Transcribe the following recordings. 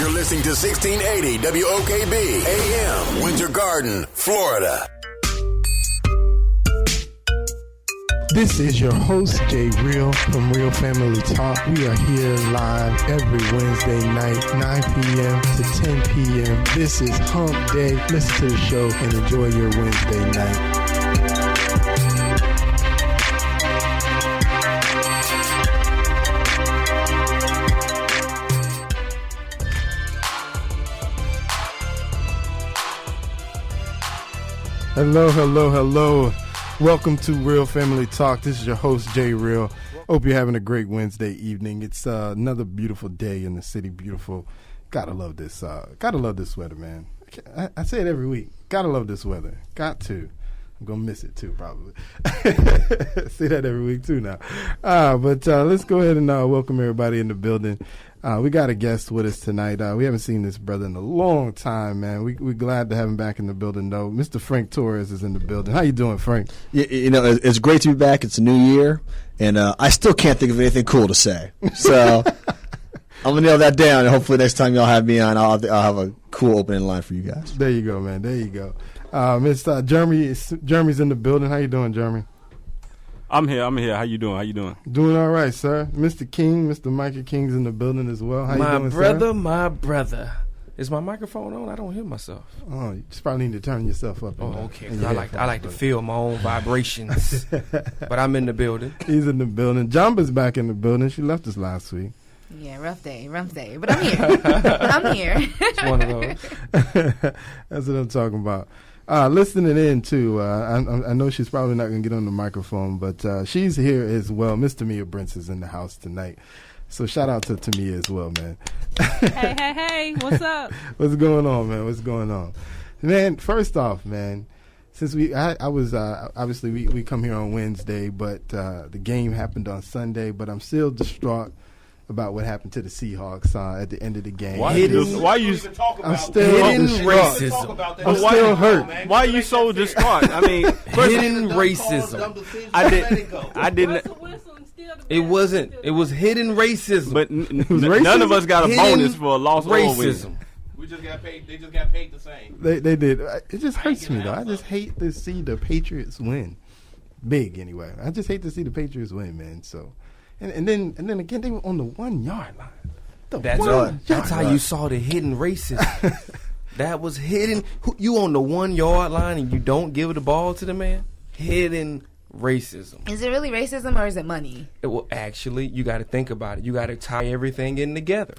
You're listening to 1680 WOKB AM, Winter Garden, Florida. This is your host, Jay Real from Real Family Talk. We are here live every Wednesday night, 9 p.m. to 10 p.m. This is Hump Day. Listen to the show and enjoy your Wednesday night. Hello, hello, hello. Welcome to Real Family Talk. This is your host, Jay Real. Hope you're having a great Wednesday evening. It's another beautiful day in the city. Beautiful. Gotta love this. Gotta love this weather, man. I say it every week. Gotta love this weather. Got to. I'm gonna miss it too, probably. Say that every week too now. But let's go ahead and welcome everybody in the building. We got a guest with us tonight. We haven't seen this brother in a long time, man. We're glad to have him back in the building, though. Mr. Frank Torres is in the building. How you doing, Frank? You know, it's great to be back. It's a new year, and I still can't think of anything cool to say. So I'm going to nail that down, and hopefully next time y'all have me on, I'll have a cool opening line for you guys. There you go, man. There you go. Jeremy's in the building. How you doing, Jeremy? I'm here. How you doing? Doing all right, sir. Mr. King, Mr. Micah King's in the building as well. How you doing, sir? My brother. Is my microphone on? I don't hear myself. Oh, you just probably need to turn yourself up. Okay. I like to feel my own vibrations. But I'm in the building. What I'm building. Jumba's back in the building. She left us last week. Yeah, rough day. But I'm here. It's one of those. That's what I'm talking about. Listening in, too, I know she's probably not going to get on the microphone, but she's here as well. Miss Tamia Brents is in the house tonight. So shout out to Tamia as well, man. Hey, what's up? What's going on, man? What's going on? Man, first off, man, since I was obviously we come here on Wednesday, but the game happened on Sunday, but I'm still distraught about what happened to the Seahawks at the end of the game. Why you I'm still racism. I'm still hurt. Why are you so distraught? I mean, hidden racism. I didn't. It wasn't. It was hidden racism. But none of us got a bonus for a loss or a win. Racism. We just got paid. They just got paid the same. They did. It just hurts me though. I just hate to see the Patriots win. Big anyway. I just hate to see the Patriots win, man. So. And then again, they were on the 1 yard line. That's how you saw the hidden racism. That was hidden. You on the 1 yard line and you don't give the ball to the man? Hidden racism. Is it really racism or is it money? Well, actually, you got to think about it. You got to tie everything in together.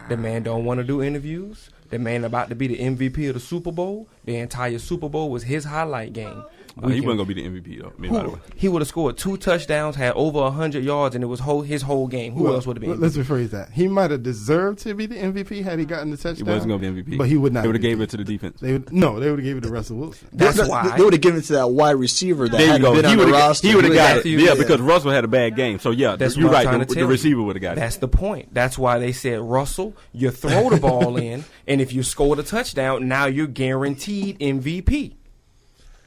The man don't want to do interviews. The man about to be the MVP of the Super Bowl. The entire Super Bowl was his highlight game. He wasn't going to be the MVP, though. By the way. He would have scored 2 touchdowns, had over 100 yards, and it was his whole game. Who else would have been MVP? Let's rephrase that. He might have deserved to be the MVP had he gotten the touchdown. He wasn't going to be MVP. But he would not. They would have gave it to the defense. They would have gave it to Russell Wilson. That's why. They would have given it to that wide receiver that hadn't been on the roster. He would have got it. Yeah, because Russell had a bad game. So, yeah, you're right. The receiver would have got it. That's the point. That's why they said, Russell, you throw the ball in, and if you score the touchdown, now you're guaranteed MVP.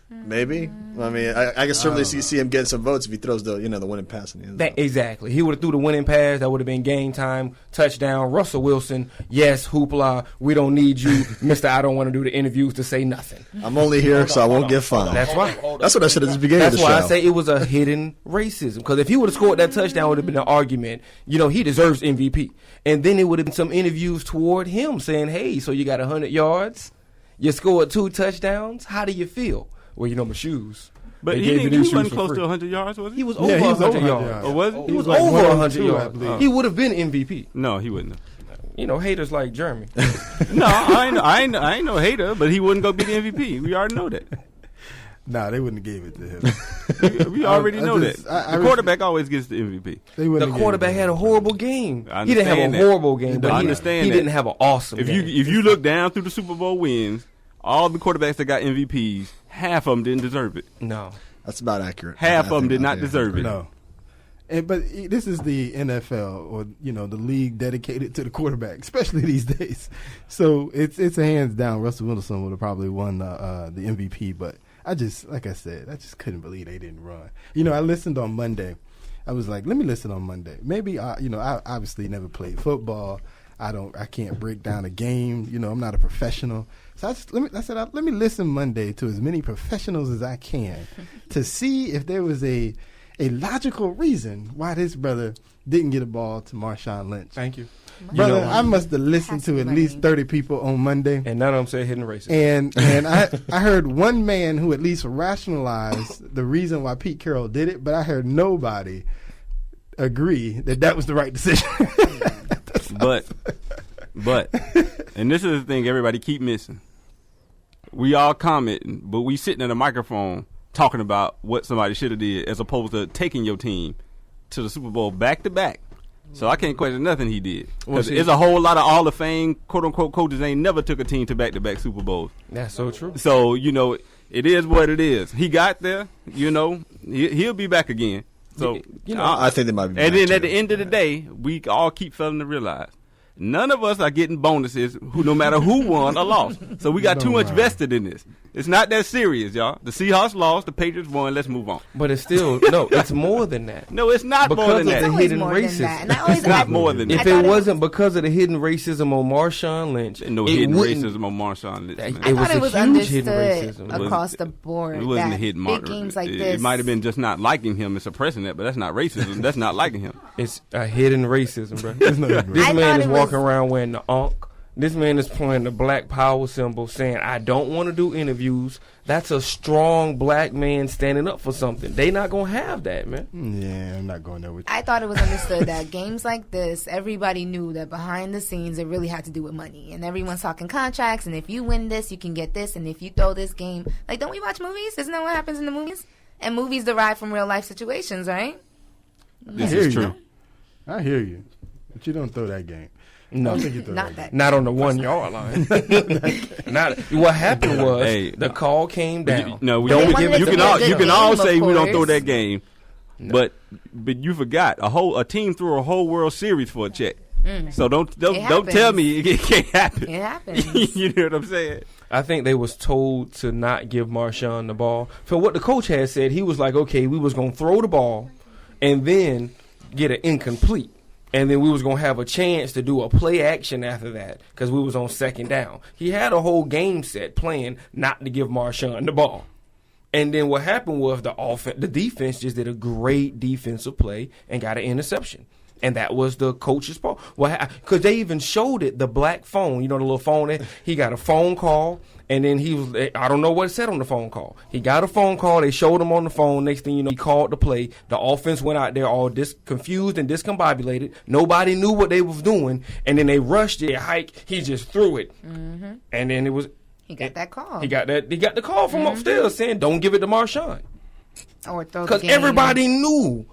Maybe. I mean, I can certainly see him getting some votes if he throws the winning pass in the end zone. Exactly. He would have threw the winning pass. That would have been game time, touchdown. Russell Wilson, yes, hoopla. We don't need you, Mister. I don't want to do the interviews to say nothing. I'm only here so I won't get fined. That's right. That's what I said at the beginning of the show. That's why I say it was a hidden racism. Because if he would have scored that touchdown, it would have been an argument. He deserves MVP. And then it would have been some interviews toward him saying, hey, so you got 100 yards, you scored 2 touchdowns. How do you feel? Well, my shoes. But he wasn't close to 100 yards, was he? He was over 100 yards. Or was he? He was over 100 yards. He would have been MVP. No, he wouldn't have. Haters like Jeremy. No, I ain't no hater, but he wouldn't go be the MVP. We already know that. Nah, they wouldn't have gave it to him. We already know that. The quarterback always gets the MVP. The quarterback had a horrible game. He didn't have a horrible game, but he didn't have an awesome game. If you look down through the Super Bowl wins, all the quarterbacks that got MVPs, half of them didn't deserve it. No. That's about accurate. Half of them did not deserve it. No. But this is the NFL, or the league dedicated to the quarterback, especially these days. So it's a hands down. Russell Wilson would have probably won the MVP, but like I said, I just couldn't believe they didn't run. I listened on Monday. I was like, let me listen on Monday. Maybe I obviously never played football. I can't break down a game. You know, I'm not a professional. So let me listen Monday to as many professionals as I can to see if there was a logical reason why this brother didn't get a ball to Marshawn Lynch. Thank you. Brother, I must have listened to at least 30 people on Monday. And none of them said hidden racism. And I heard one man who at least rationalized the reason why Pete Carroll did it, but I heard nobody agree that was the right decision. But, and this is the thing everybody keep missing. We all commenting, but we sitting at a microphone talking about what somebody should have did as opposed to taking your team to the Super Bowl back to back. So I can't question nothing he did. Because there's a whole lot of Hall of Fame, quote-unquote, coaches ain't never took a team to back-to-back Super Bowls. That's so true. So, you know, it is what it is. He got there, you know, he'll be back again. So, you know, I think they might be. And then at the end of the day, we all keep failing to realize none of us are getting bonuses no matter who won or lost. So we got too much vested in this. It's not that serious, y'all. The Seahawks lost, the Patriots won, let's move on. But it's still, no, it's more than that. No, it's not because more than that. Because of the hidden racism. It's not more than that. If it wasn't because of the hidden racism on Marshawn Lynch. No hidden racism on Marshawn Lynch. I thought it was understood across the board. It wasn't a hidden big games like this. It might have been just not liking him and suppressing that, but that's not racism. That's not liking him. It's a hidden racism, bro. This man is walking around wearing the Ankh. This man is playing the black power symbol saying, I don't want to do interviews. That's a strong black man standing up for something. They not going to have that, man. Yeah, I'm not going there with you. I thought it was understood that games like this, everybody knew that behind the scenes, it really had to do with money. And everyone's talking contracts, and if you win this, you can get this, and if you throw this game. Like, don't we watch movies? Isn't that what happens in the movies? And movies derive from real life situations, right? This is true. I hear you. But you don't throw that game. No, I don't think you throw not not on the 1 yard line. What happened was the call came down. You can all say we don't throw that game, No. but you forgot a team threw a whole World Series for a check. So don't tell me it can't happen. It happens. You know what I'm saying? I think they was told to not give Marshawn the ball. For what the coach had said, he was like, okay, we was going to throw the ball and then get an incomplete. And then we was going to have a chance to do a play action after that because we was on second down. He had a whole game set plan not to give Marshawn the ball. And then what happened was the defense just did a great defensive play and got an interception. And that was the coach's fault. Because they even showed it, the black phone, you know, the little phone. He got a phone call, and then I don't know what it said on the phone call. He got a phone call. They showed him on the phone. Next thing you know, he called the play. The offense went out there all confused and discombobulated. Nobody knew what they was doing. And then they rushed it, hike. He just threw it. Mm-hmm. And then it was. He got that call. He got the call from upstairs saying, don't give it to Marshawn. Or throw the game. Because everybody knew.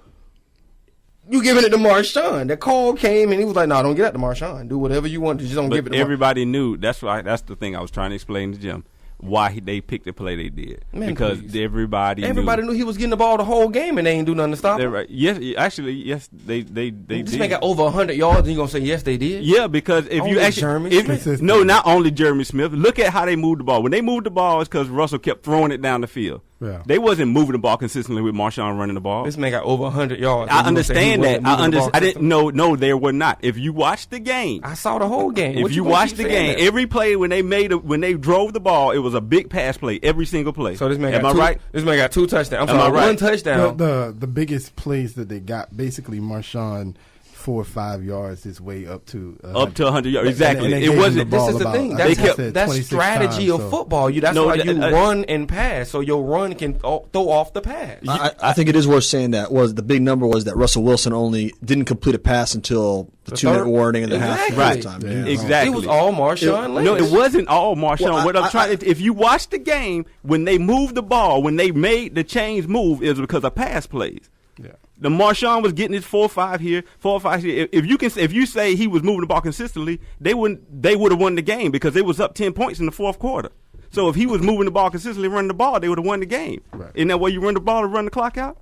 You giving it to Marshawn. The call came and he was like, "No, don't get that to Marshawn. Do whatever you want. Just don't give it to Marshawn." Everybody knew. That's right. That's the thing I was trying to explain to Jim. Why they picked the play they did. Man, because please. Everybody knew he was getting the ball the whole game and they ain't do nothing to stop him. Right. Yes, actually, yes, they did. This man got over 100 yards and you going to say, yes, they did? Yeah, because if you actually... not only Jeremy Smith. Look at how they moved the ball. When they moved the ball, it's because Russell kept throwing it down the field. Yeah. They wasn't moving the ball consistently with Marshawn running the ball. This man got over 100 yards. I understand that. I didn't know. No, they were not. If you watch the game, I saw the whole game. If you watch the game, every play when they drove the ball, it was a big pass play. Every single play. So this man got right? This man got 2 touchdowns. I'm sorry, 1 touchdown. The biggest plays that they got, basically Marshawn 4 or 5 yards his way up to 100 yards. Exactly. And it wasn't. This is the thing. That's strategy of football. That's why you run and pass, so your run can throw off the pass. I think it is worth saying that the big number was that Russell Wilson only didn't complete a pass until the 2-minute warning and the halftime. Yeah. Exactly. It was all Marshawn Lynch. No, it wasn't all Marshawn. What I'm trying if you watch the game, when they moved the ball, when they made the chains move, it was because of pass plays. Yeah. The Marshawn was getting his 4 or 5 here, 4 or 5 here. If you say he was moving the ball consistently, they would have won the game because they was up 10 points in the fourth quarter. So if he was moving the ball consistently, running the ball, they would have won the game. Right. Isn't that way you run the ball to run the clock out?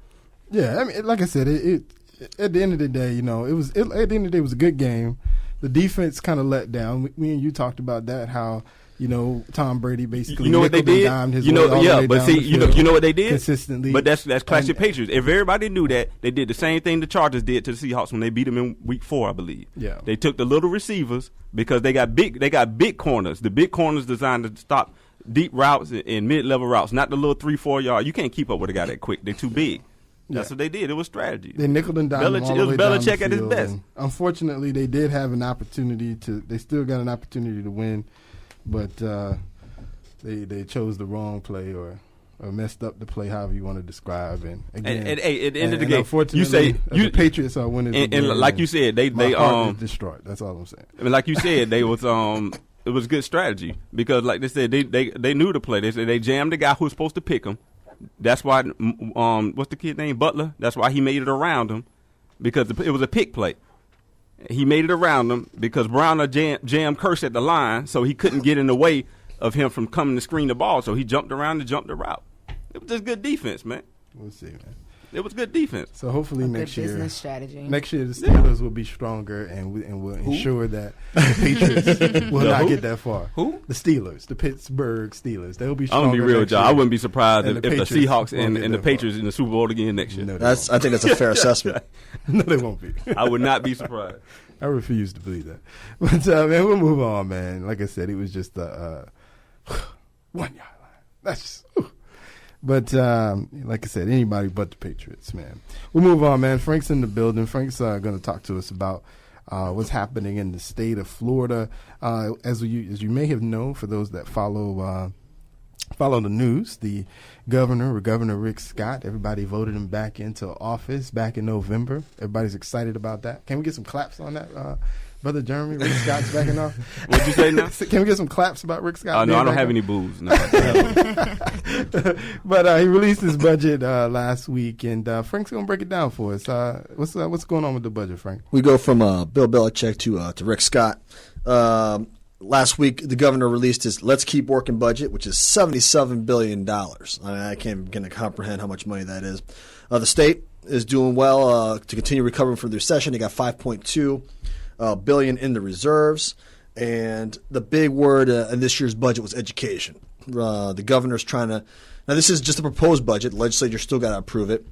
Yeah, I mean, like I said, it at the end of the day, at the end of the day, it was a good game. The defense kind of let down. Me and you talked about that, how Tom Brady basically. You know what they nickel and did? dimed his You way all know, the yeah, way but down see, the you know field what they did consistently. But that's classic Patriots. If everybody knew that, they did the same thing the Chargers did to the Seahawks when they beat them in Week 4, I believe. Yeah. They took the little receivers because they got big corners. The big corners designed to stop deep routes and mid-level routes, not the little 3-4 yard. You can't keep up with a guy that quick. They're too big. That's what they did. It was strategy. They nickeled and dimed him all the It was way down the Belichick at his field, best. and unfortunately, they did have an opportunity they still got an opportunity to win, but they chose the wrong play or messed up the play, however you want to describe. And again, at the end of the game, unfortunately, you say the Patriots are winners. And like you said, they heart is destroyed. That's all I'm saying. I mean, like you said, they was it was good strategy because, like they said, they knew the play. They said they jammed the guy who was supposed to pick him. That's why what's the kid name? Butler. That's why he made it around him because it was a pick play. He made it around him because Browner jammed Curse at the line, so he couldn't get in the way of him from coming to screen the ball. So he jumped around and jumped the route. It was just good defense, man. We'll see, man. It was good defense. So hopefully next year, business strategy. Next year the Steelers will be stronger and will ensure that the Patriots will not get that far. Who? The Steelers, the Pittsburgh Steelers. They'll be I'm stronger. gonna be real with y'all. I wouldn't be surprised if the Seahawks and the far. Patriots in the Super Bowl again next year. No, I think that's a fair assessment. No, they won't be. I would not be surprised. I refuse to believe that. But man, we'll move on, man. Like I said, it was just a 1 yard line. That's just. But like I said, anybody but the Patriots, man. We'll move on, man. Frank's in the building. Frank's going to talk to us about what's happening in the state of Florida. As you may have known, for those that follow the news, the Governor Rick Scott, everybody voted him back into office back in November. Everybody's excited about that. Can we get some claps on that? Brother Jeremy, Rick Scott's backing off. What'd you say now? Can we get some claps about Rick Scott? No, I don't have any boos. No. But he released his budget last week, and Frank's going to break it down for us. What's going on with the budget, Frank? We go from Bill Belichick to Rick Scott. Last week, the governor released his Let's Keep Working budget, which is $77 billion. I can't begin to comprehend how much money that is. The state is doing well to continue recovering from the recession. They got $5.2 billion in the reserves. And the big word in this year's budget was education. The governor's trying to – now, this is just a proposed budget. The legislature still got to approve it.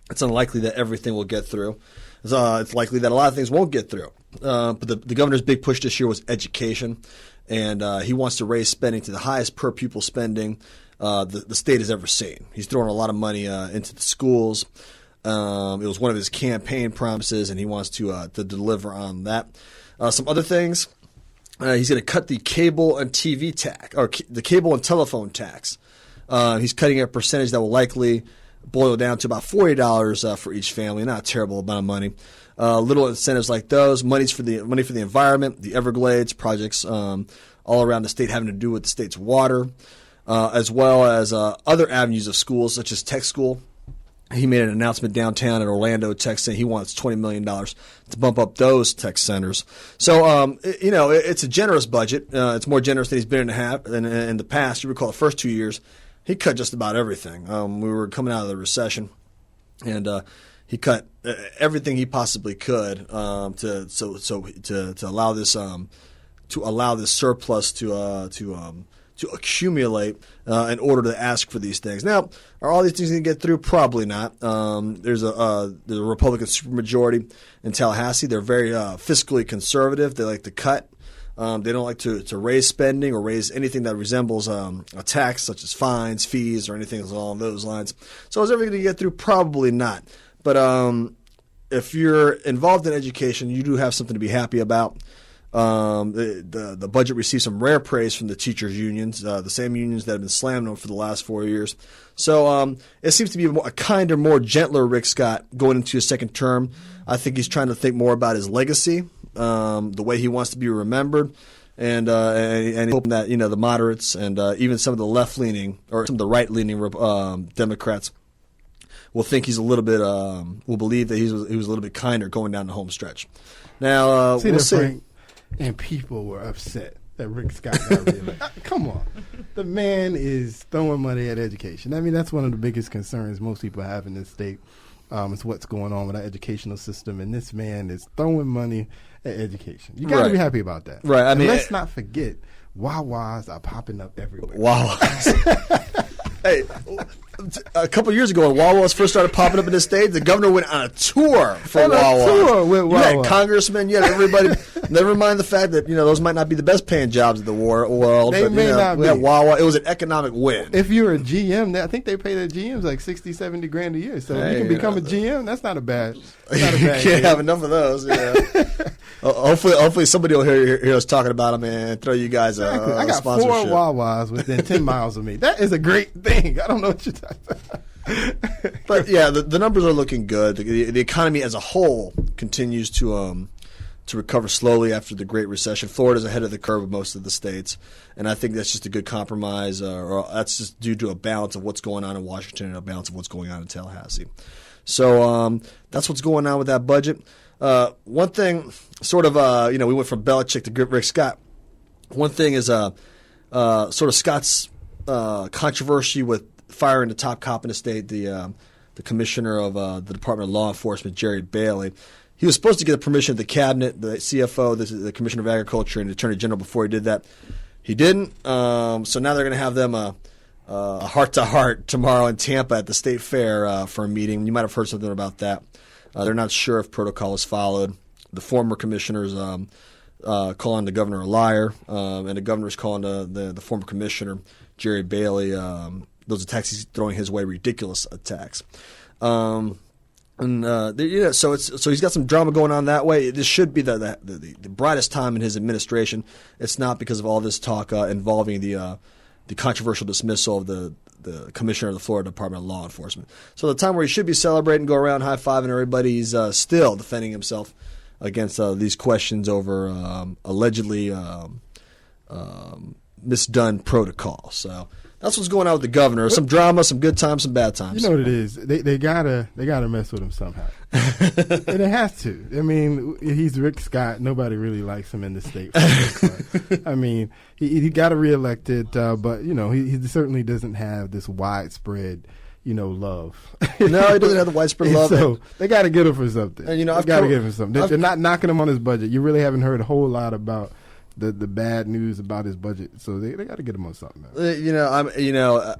It's unlikely that everything will get through. It's likely that a lot of things won't get through. But the governor's big push this year was education, and he wants to raise spending to the highest per pupil spending the state has ever seen. He's throwing a lot of money into the schools. It was one of his campaign promises, and he wants to deliver on that. Some other things, he's going to cut the cable and TV tax, or the cable and telephone tax. He's cutting a percentage that will likely boil down to about $40 for each family. Not a terrible amount of money. Little incentives like those, money for the environment, the Everglades projects all around the state having to do with the state's water, as well as other avenues of schools such as tech school. He made an announcement downtown in Orlando, Texas, saying he wants $20 million to bump up those tech centers. So, it's a generous budget. It's more generous than he's been in the past. You recall the first 2 years, he cut just about everything. We were coming out of the recession, and he cut everything he possibly could to allow this surplus to accumulate in order to ask for these things. Now, are all these things going to get through? Probably not. There's a Republican supermajority in Tallahassee. They're very fiscally conservative. They like to cut. They don't like to raise spending or raise anything that resembles a tax, such as fines, fees, or anything along those lines. So is everything going to get through? Probably not. But if you're involved in education, you do have something to be happy about. The budget received some rare praise from the teachers' unions, the same unions that have been slamming them for the last 4 years. So it seems to be a kinder, more gentler Rick Scott going into his second term. I think he's trying to think more about his legacy, the way he wants to be remembered, and hoping that the moderates and even some of the left-leaning or some of the right-leaning Democrats will think he's a little bit will believe that he was a little bit kinder going down the home stretch. Now we'll see. Frank, and people were upset that Rick Scott got reelected. Come on. The man is throwing money at education. I mean, that's one of the biggest concerns most people have in this state is what's going on with our educational system. And this man is throwing money at education. You got to be happy about that. Right. I mean, let's not forget Wawas are popping up everywhere. Wawas. Hey, a couple of years ago, when Wawas first started popping up in the state, the governor went on a tour for Wawas. Tour with You had Wawa. congressmen, you had everybody. Never mind the fact that those might not be the best paying jobs in the world. They but, may not we had be. Wawa. It was an economic win. If you're a GM, I think they pay their GMs like 60, 70 grand a year. So if you can become a GM, that's not a bad. Not a You bad can't gig. have enough of those. Hopefully somebody will hear us talking about them and throw you guys a I got 4 sponsorship. Wawas within 10 miles of me. That is a great thing. I don't know what you're talking about. But yeah, the numbers are looking good. The economy as a whole continues to recover slowly after the Great Recession. Florida's ahead of the curve of most of the states, and I think that's just a good compromise, or that's just due to a balance of what's going on in Washington and a balance of what's going on in Tallahassee. So that's what's going on with that budget. One thing, sort of, we went from Belichick to Rick Scott. One thing is sort of Scott's controversy with firing the top cop in the state, the commissioner of the Department of Law Enforcement, Jerry Bailey. He was supposed to get the permission of the cabinet, the CFO, the Commissioner of Agriculture, and the Attorney General before he did that. He didn't. So now they're going to have them a heart-to-heart tomorrow in Tampa at the State Fair for a meeting. You might have heard something about that. They're not sure if protocol is followed. The former commissioners calling the governor a liar, and the governor's calling the former commissioner, Jerry Bailey, those attacks he's throwing his way, ridiculous attacks. So he's got some drama going on that way. This should be the brightest time in his administration. It's not because of all this talk involving the controversial dismissal of the commissioner of the Florida Department of Law Enforcement. So the time where he should be celebrating, go around high-fiving everybody, he's still defending himself against these questions over allegedly misdone protocol. So that's what's going on with the governor. Some drama, some good times, some bad times. You know what it is? They gotta mess with him somehow. And it has to. I mean, he's Rick Scott. Nobody really likes him in the state. I mean, he got reelected, but he certainly doesn't have this widespread love. No, he doesn't have the widespread love. So they got to get him for something. And I've got to give him something. They're not knocking him on his budget. You really haven't heard a whole lot about the bad news about his budget, so they got to get him on something.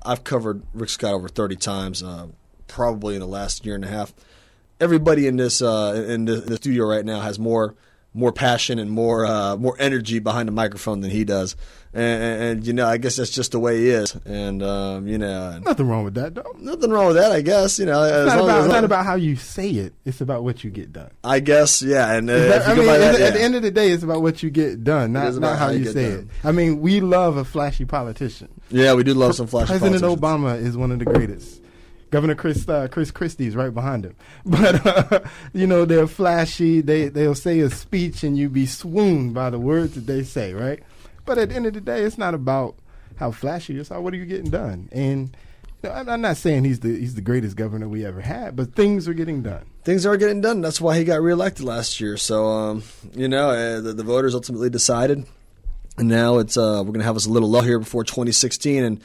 I've covered Rick Scott over 30 times, probably in the last year and a half. Everybody in this in the studio right now has more passion and more energy behind the microphone than he does, and I guess that's just the way he is, and Nothing wrong with that, though. nothing wrong with that, I guess. It's not about how you say it; it's about what you get done. I guess, yeah. And At the end of the day, it's about what you get done, not how you say it. I mean, we love a flashy politician. Yeah, we do love some flashy President politicians. Obama is one of the greatest. Governor Chris Christie is right behind him. But, they're flashy. They'll say a speech and you be swooned by the words that they say, right? But at the end of the day, it's not about how flashy it's about what are you getting done. And I'm not saying he's the greatest governor we ever had, but things are getting done. Things are getting done. That's why he got reelected last year. So, the voters ultimately decided. And now it's we're going to have us a little lull here before 2016. And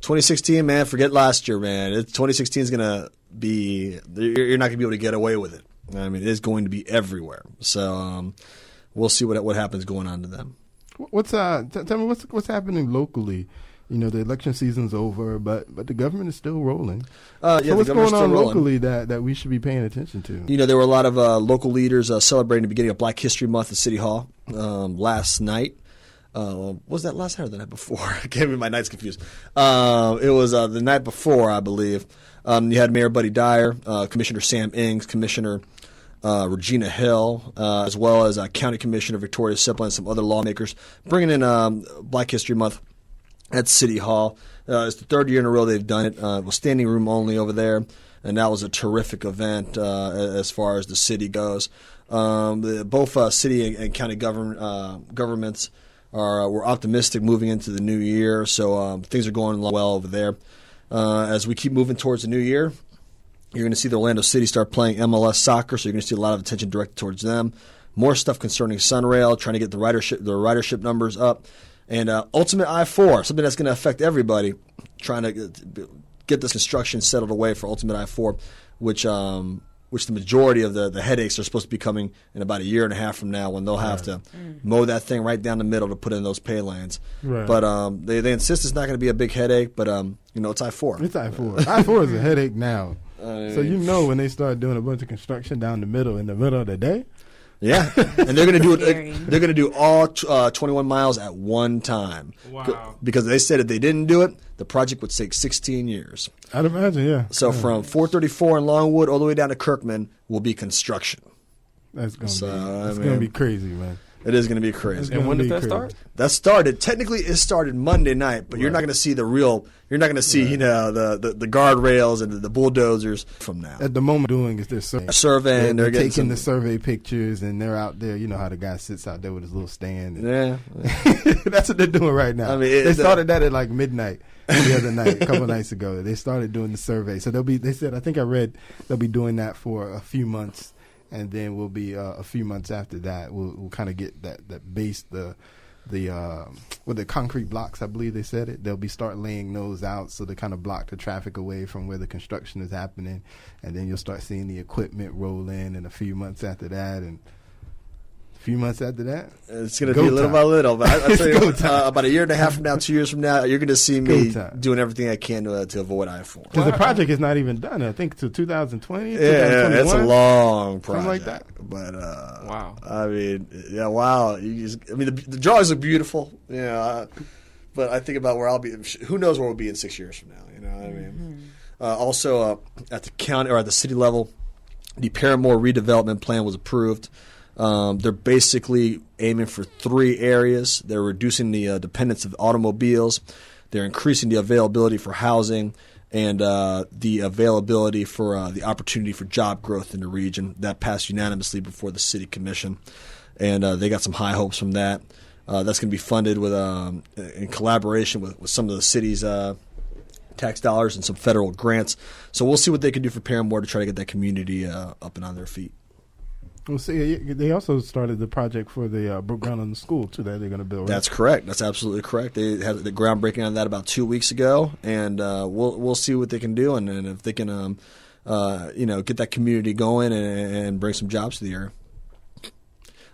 2016, man, forget last year, man. 2016 is going to be – you're not going to be able to get away with it. I mean, it is going to be everywhere. So we'll see what happens going on to them. Tell me what's happening locally? The election season's over, but the government is still rolling. So what's going on locally that we should be paying attention to? There were a lot of local leaders celebrating the beginning of Black History Month at City Hall last night. Was that last night or the night before? I can't remember. My night's confused. It was the night before, I believe. You had Mayor Buddy Dyer, Commissioner Sam Ings, Commissioner Regina Hill, as well as County Commissioner Victoria Sipple and some other lawmakers bringing in Black History Month at City Hall. It's the third year in a row they've done it. It was standing room only over there, and that was a terrific event as far as the city goes. Both city and county governments we're optimistic moving into the new year, so things are going well over there. As we keep moving towards the new year, you're going to see the Orlando City start playing MLS soccer, so you're going to see a lot of attention directed towards them. More stuff concerning Sunrail, trying to get the ridership numbers up. And Ultimate I-4, something that's going to affect everybody, trying to get this construction settled away for Ultimate I-4, which which the majority of the headaches are supposed to be coming in about a year and a half from now, when they'll have to mow that thing right down the middle to put in those pay lanes. Right. But they insist it's not going to be a big headache, but it's I-4. It's I-4. I-4 is a headache now. So when they start doing a bunch of construction down the middle in the middle of the day. Yeah, and they're going to do it. They're going to do all 21 miles at one time. Wow. Because they said if they didn't do it, the project would take 16 years. I'd imagine, yeah. So from 434 in Longwood all the way down to Kirkman will be construction. That's going to be crazy, man. It is going to be crazy. And when does that start? That started. Technically, it started Monday night, but you're not going to see the real. You're not going to see, the guardrails and the bulldozers from now. At the moment, doing is they're surveying. They're taking the survey pictures, and they're out there. You know how the guy sits out there with his little stand. Yeah, that's what they're doing right now. I mean, they started that at like midnight the other night, a couple of nights ago. They started doing the survey, so they said, I think I read they'll be doing that for a few months. And then we'll be a few months after that. We'll kind of get that base, the concrete blocks. I believe they said it. They'll be start laying those out so they kind of block the traffic away from where the construction is happening. And then you'll start seeing the equipment roll in a few months after that. And a few months after that, it's going to be little by little. But I'll tell you, about a year and a half from now, 2 years from now, you're going to see me doing everything I can to avoid I-4. Because the project is not even done. I think to 2020, yeah, it's a long project. Something like that. But wow. I mean, yeah, wow. The drawings look beautiful. Yeah, but I think about where I'll be. Who knows where we'll be in 6 years from now? You know what I mean? Also, at the county or at the city level, the Paramore redevelopment plan was approved. They're basically aiming for 3 areas. They're reducing the dependence of automobiles. They're increasing the availability for housing and the availability for the opportunity for job growth in the region. That passed unanimously before the city commission, and they got some high hopes from that. That's going to be funded with in collaboration with some of the city's tax dollars and some federal grants. So we'll see what they can do for Paramore to try to get that community up and on their feet. Well, see, they also started the project for the Brook Ground on the school, too, that they're going to build. Right? That's correct. That's absolutely correct. They had the groundbreaking on that about 2 weeks ago, and we'll see what they can do, and if they can, get that community going and bring some jobs to the area.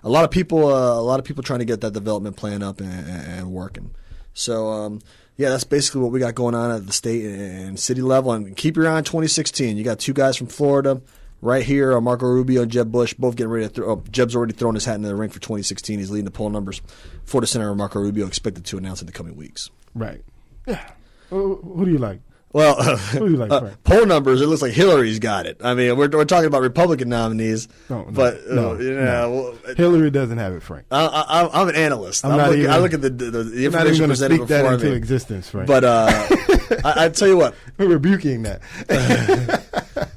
A lot of people trying to get that development plan up and working. So, that's basically what we got going on at the state and city level. And keep your eye on 2016. You got 2 guys from Florida. Right here, Marco Rubio and Jeb Bush, both getting ready to throw. Jeb's already thrown his hat into the ring for 2016. He's leading the poll numbers. Florida Senator Marco Rubio expected to announce in the coming weeks. Right. Yeah. Who do you like? Well, who do you like, Frank? Poll numbers, it looks like Hillary's got it. I mean, we're talking about Republican nominees. No. Hillary doesn't have it, Frank. I'm an analyst. I look at the information presented before me. I'm not even going to speak that into existence, Frank. But I tell you what. We're rebuking that.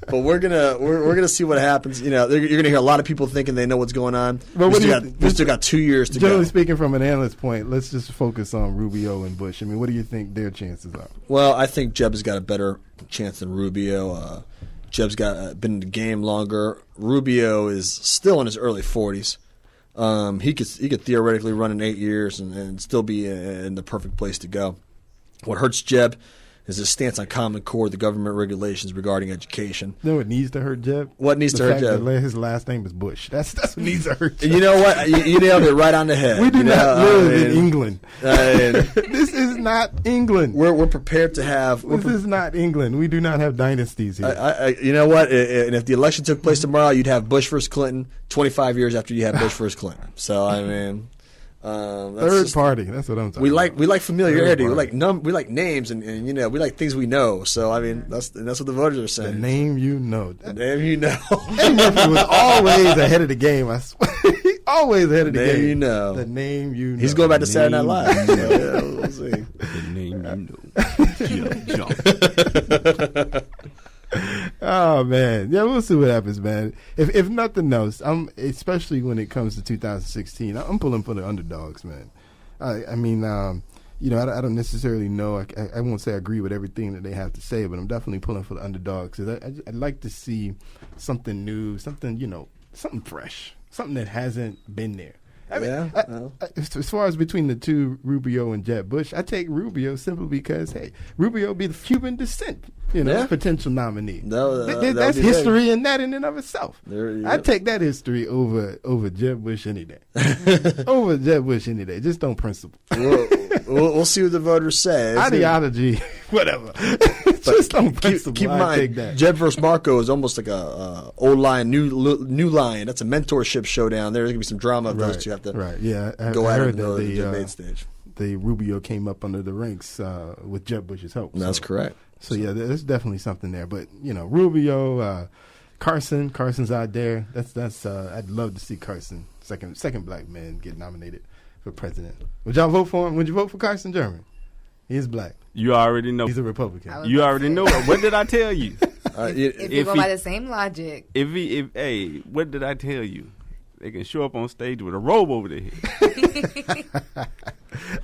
But we're gonna see what happens. You're gonna hear a lot of people thinking they know what's going on. But we still got 2 years to go. Generally speaking, from an analyst point, let's just focus on Rubio and Bush. I mean, what do you think their chances are? Well, I think Jeb has got a better chance than Rubio. Jeb's got been in the game longer. Rubio is still in his early 40s. He could theoretically run in 8 years and still be in the perfect place to go. What hurts Jeb is his stance on Common Core, the government regulations regarding education. You know what needs to hurt Jeb? What needs to hurt Jeb? His last name is Bush. That's what needs to hurt Jeb. You know what? You nailed it right on the head. We do not live in England. This is not England. We're prepared to have. This is not England. We do not have dynasties here. You know what? And if the election took place tomorrow, you'd have Bush versus Clinton 25 years after you had Bush versus Clinton. So, I mean. Third party. That's what I'm talking about. We like familiarity. We like names and we like things we know. So I mean that's what the voters are saying. The name you know. The name you know. Eddie Murphy was always ahead of the game. I swear. Always ahead of the game. You know. The name you know. He's going back to Saturday Night Live. We'll see. The name you know. Oh man, yeah, we'll see what happens, man. If nothing else, especially when it comes to 2016, I'm pulling for the underdogs, man. I mean, I don't necessarily know. I won't say I agree with everything that they have to say, but I'm definitely pulling for the underdogs because I'd like to see something new, something fresh, something that hasn't been there. I mean, as far as between the two, Rubio and Jeb Bush, I take Rubio simply because, hey, Rubio be the Cuban descent, potential nominee. That's history in that in and of itself. I take that history over Jeb Bush any day. Over Jeb Bush any day. Just on principle. We'll see what the voters say. Ideology, whatever. Just on principle. Keep in mind, Jeb versus Marco is almost like a old lion, new lion. That's a mentorship showdown. There's going to be some drama of those two have to go at it in the debate stage. The Rubio came up under the ranks with Jeb Bush's help. That's correct. So yeah, there's definitely something there. But Rubio, Carson's out there. That's I'd love to see Carson, second black man, get nominated for president. Would y'all vote for him? Would you vote for Carson German? He's black. You already know. He's a Republican. You already know it. What did I tell you? If you go by the same logic. Hey, what did I tell you? They can show up on stage with a robe over their head.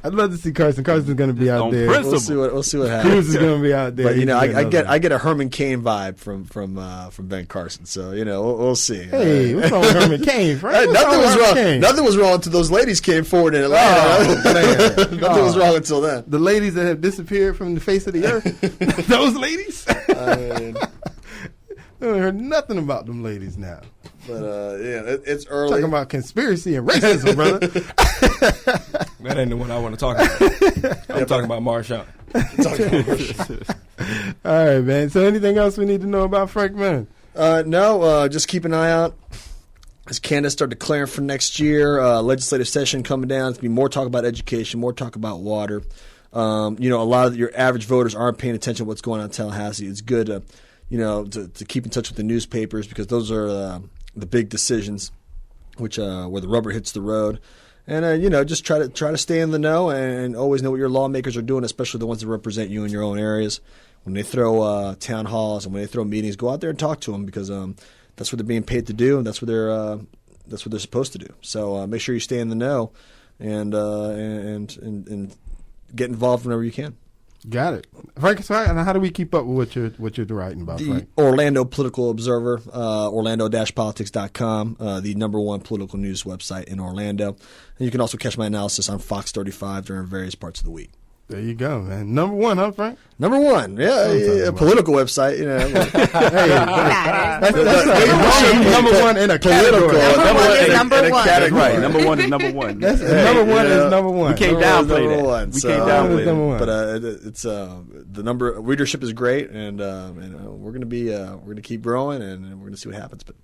I'd love to see Carson. Carson's going to be out there. We'll see what happens. Cruz is going to be out there. But I get a Herman Cain vibe from Ben Carson. So we'll see. Hey, what's wrong with Herman Cain? Nothing was wrong. Nothing was wrong until those ladies came forward in Atlanta. Nothing was wrong until then. The ladies that have disappeared from the face of the earth. Those ladies. I haven't heard nothing about them ladies now. But it's early. Talking about conspiracy and racism, brother. That ain't the one I want to talk about. I'm talking about Marshawn. All right, man. So anything else we need to know about Frank, man? No, just keep an eye out as candidates start declaring for next year. Legislative session coming down. It's going to be more talk about education, more talk about water. A lot of your average voters aren't paying attention to what's going on in Tallahassee. It's good to keep in touch with the newspapers because those are the big decisions, which where the rubber hits the road. And just try to stay in the know and always know what your lawmakers are doing, especially the ones that represent you in your own areas. When they throw town halls and when they throw meetings, go out there and talk to them because that's what they're being paid to do and that's what they're supposed to do. So make sure you stay in the know and get involved whenever you can. Got it. Frank, so how do we keep up with what you're writing about, Frank? Orlando Political Observer, orlando-politics.com, the #1 political news website in Orlando. And you can also catch my analysis on Fox 35 during various parts of the week. There you go, man. #1, huh, Frank? #1, yeah, a political website. That's #1 in a category. Number one. Right, #1 is #1. That's #1 is #1. We can't downplay that. We can't downplay that. But it's the number readership is great, and we're gonna keep growing, and we're gonna see what happens. But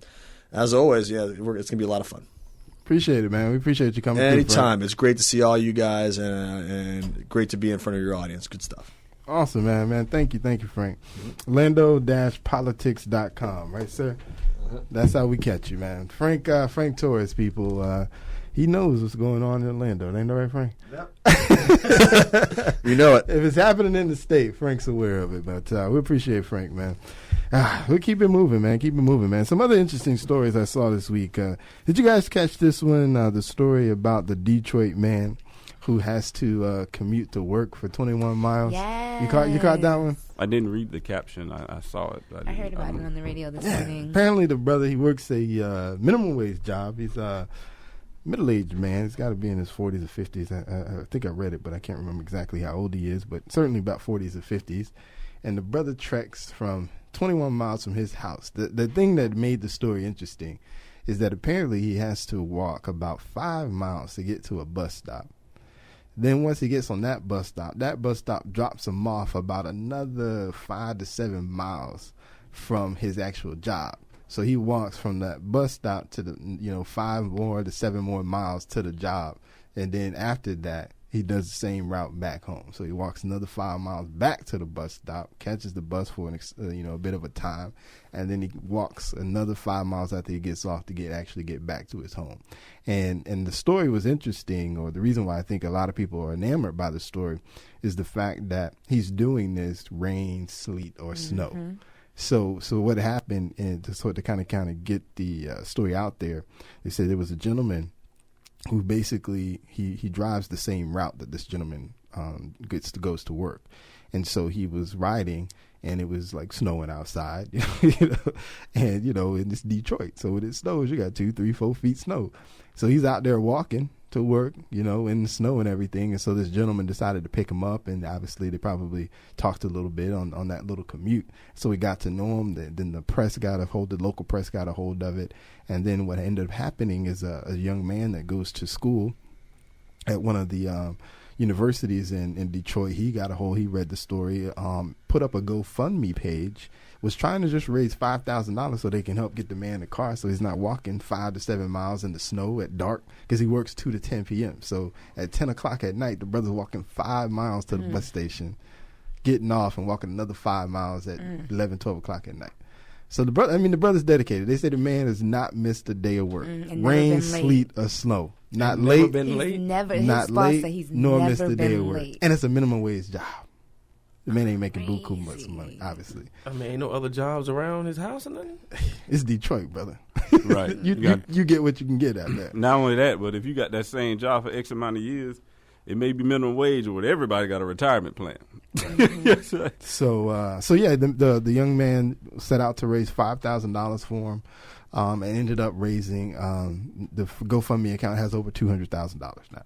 as always, it's gonna be a lot of fun. Appreciate it, man. We appreciate you coming. Anytime. It's great to see all you guys and great to be in front of your audience. Good stuff. Awesome, man. Thank you, Frank. Orlando-politics.com, right, sir? That's how we catch you, man. Frank Torres, people. He knows what's going on in Orlando. Ain't that right, Frank? Yep. You know it. If it's happening in the state, Frank's aware of it. But we appreciate Frank, man. We'll keep it moving, man. Some other interesting stories I saw this week. Did you guys catch this one? The story about the Detroit man who has to commute to work for 21 miles. Yes. You caught that one? I didn't read the caption. I saw it. I heard about it on the radio this morning. Apparently, the brother, he works a minimum wage job. He's a middle-aged man. He's got to be in his 40s or 50s. I think I read it, but I can't remember exactly how old he is, but certainly about 40s or 50s. And the brother treks from 21 miles from his house. The thing that made the story interesting is that apparently he has to walk about 5 miles to get to a bus stop. Then once he gets on that bus stop drops him off about another 5 to 7 miles from his actual job. So he walks from that bus stop to the 5 more to 7 more miles to the job, and then after that he does the same route back home. So he walks another 5 miles back to the bus stop, catches the bus for a bit of a time, and then he walks another 5 miles after he gets off to actually get back to his home. And the story was interesting, or the reason why I think a lot of people are enamored by the story is the fact that he's doing this rain, sleet, or snow. So what happened, and to kind of get the story out there, they said there was a gentleman who basically he drives the same route that this gentleman goes to work, and so he was riding, and it was like snowing outside, and and it's Detroit, so when it snows, you got 2, 3, 4 feet snow. So he's out there walking to work, in the snow and everything. And so this gentleman decided to pick him up, and obviously they probably talked a little bit on that little commute. So we got to know him. Then the local press got a hold of it. And then what ended up happening is a young man that goes to school at one of the universities in Detroit. He read the story, put up a GoFundMe page, was trying to just raise $5,000 so they can help get the man a car so he's not walking 5 to 7 miles in the snow at dark, because he works 2 to 10 p.m. So at 10 o'clock at night, the brother's walking 5 miles to the bus station, getting off and walking another 5 miles at 11, 12 o'clock at night. So the brother's dedicated. They say the man has not missed a day of work. Rain, sleet, or snow. Not late. Never been late. His boss said he's nor never missed a day been of work. late. And it's a minimum wage job. The man ain't making buku much money, obviously. I mean, ain't no other jobs around his house or nothing? It's Detroit, brother. Right. you get what you can get out there. Not only that, but if you got that same job for X amount of years, it may be minimum wage, or everybody got a retirement plan. Yes, right. So yeah, the young man set out to raise $5,000 for him, and ended up raising the GoFundMe account has over $200,000 now.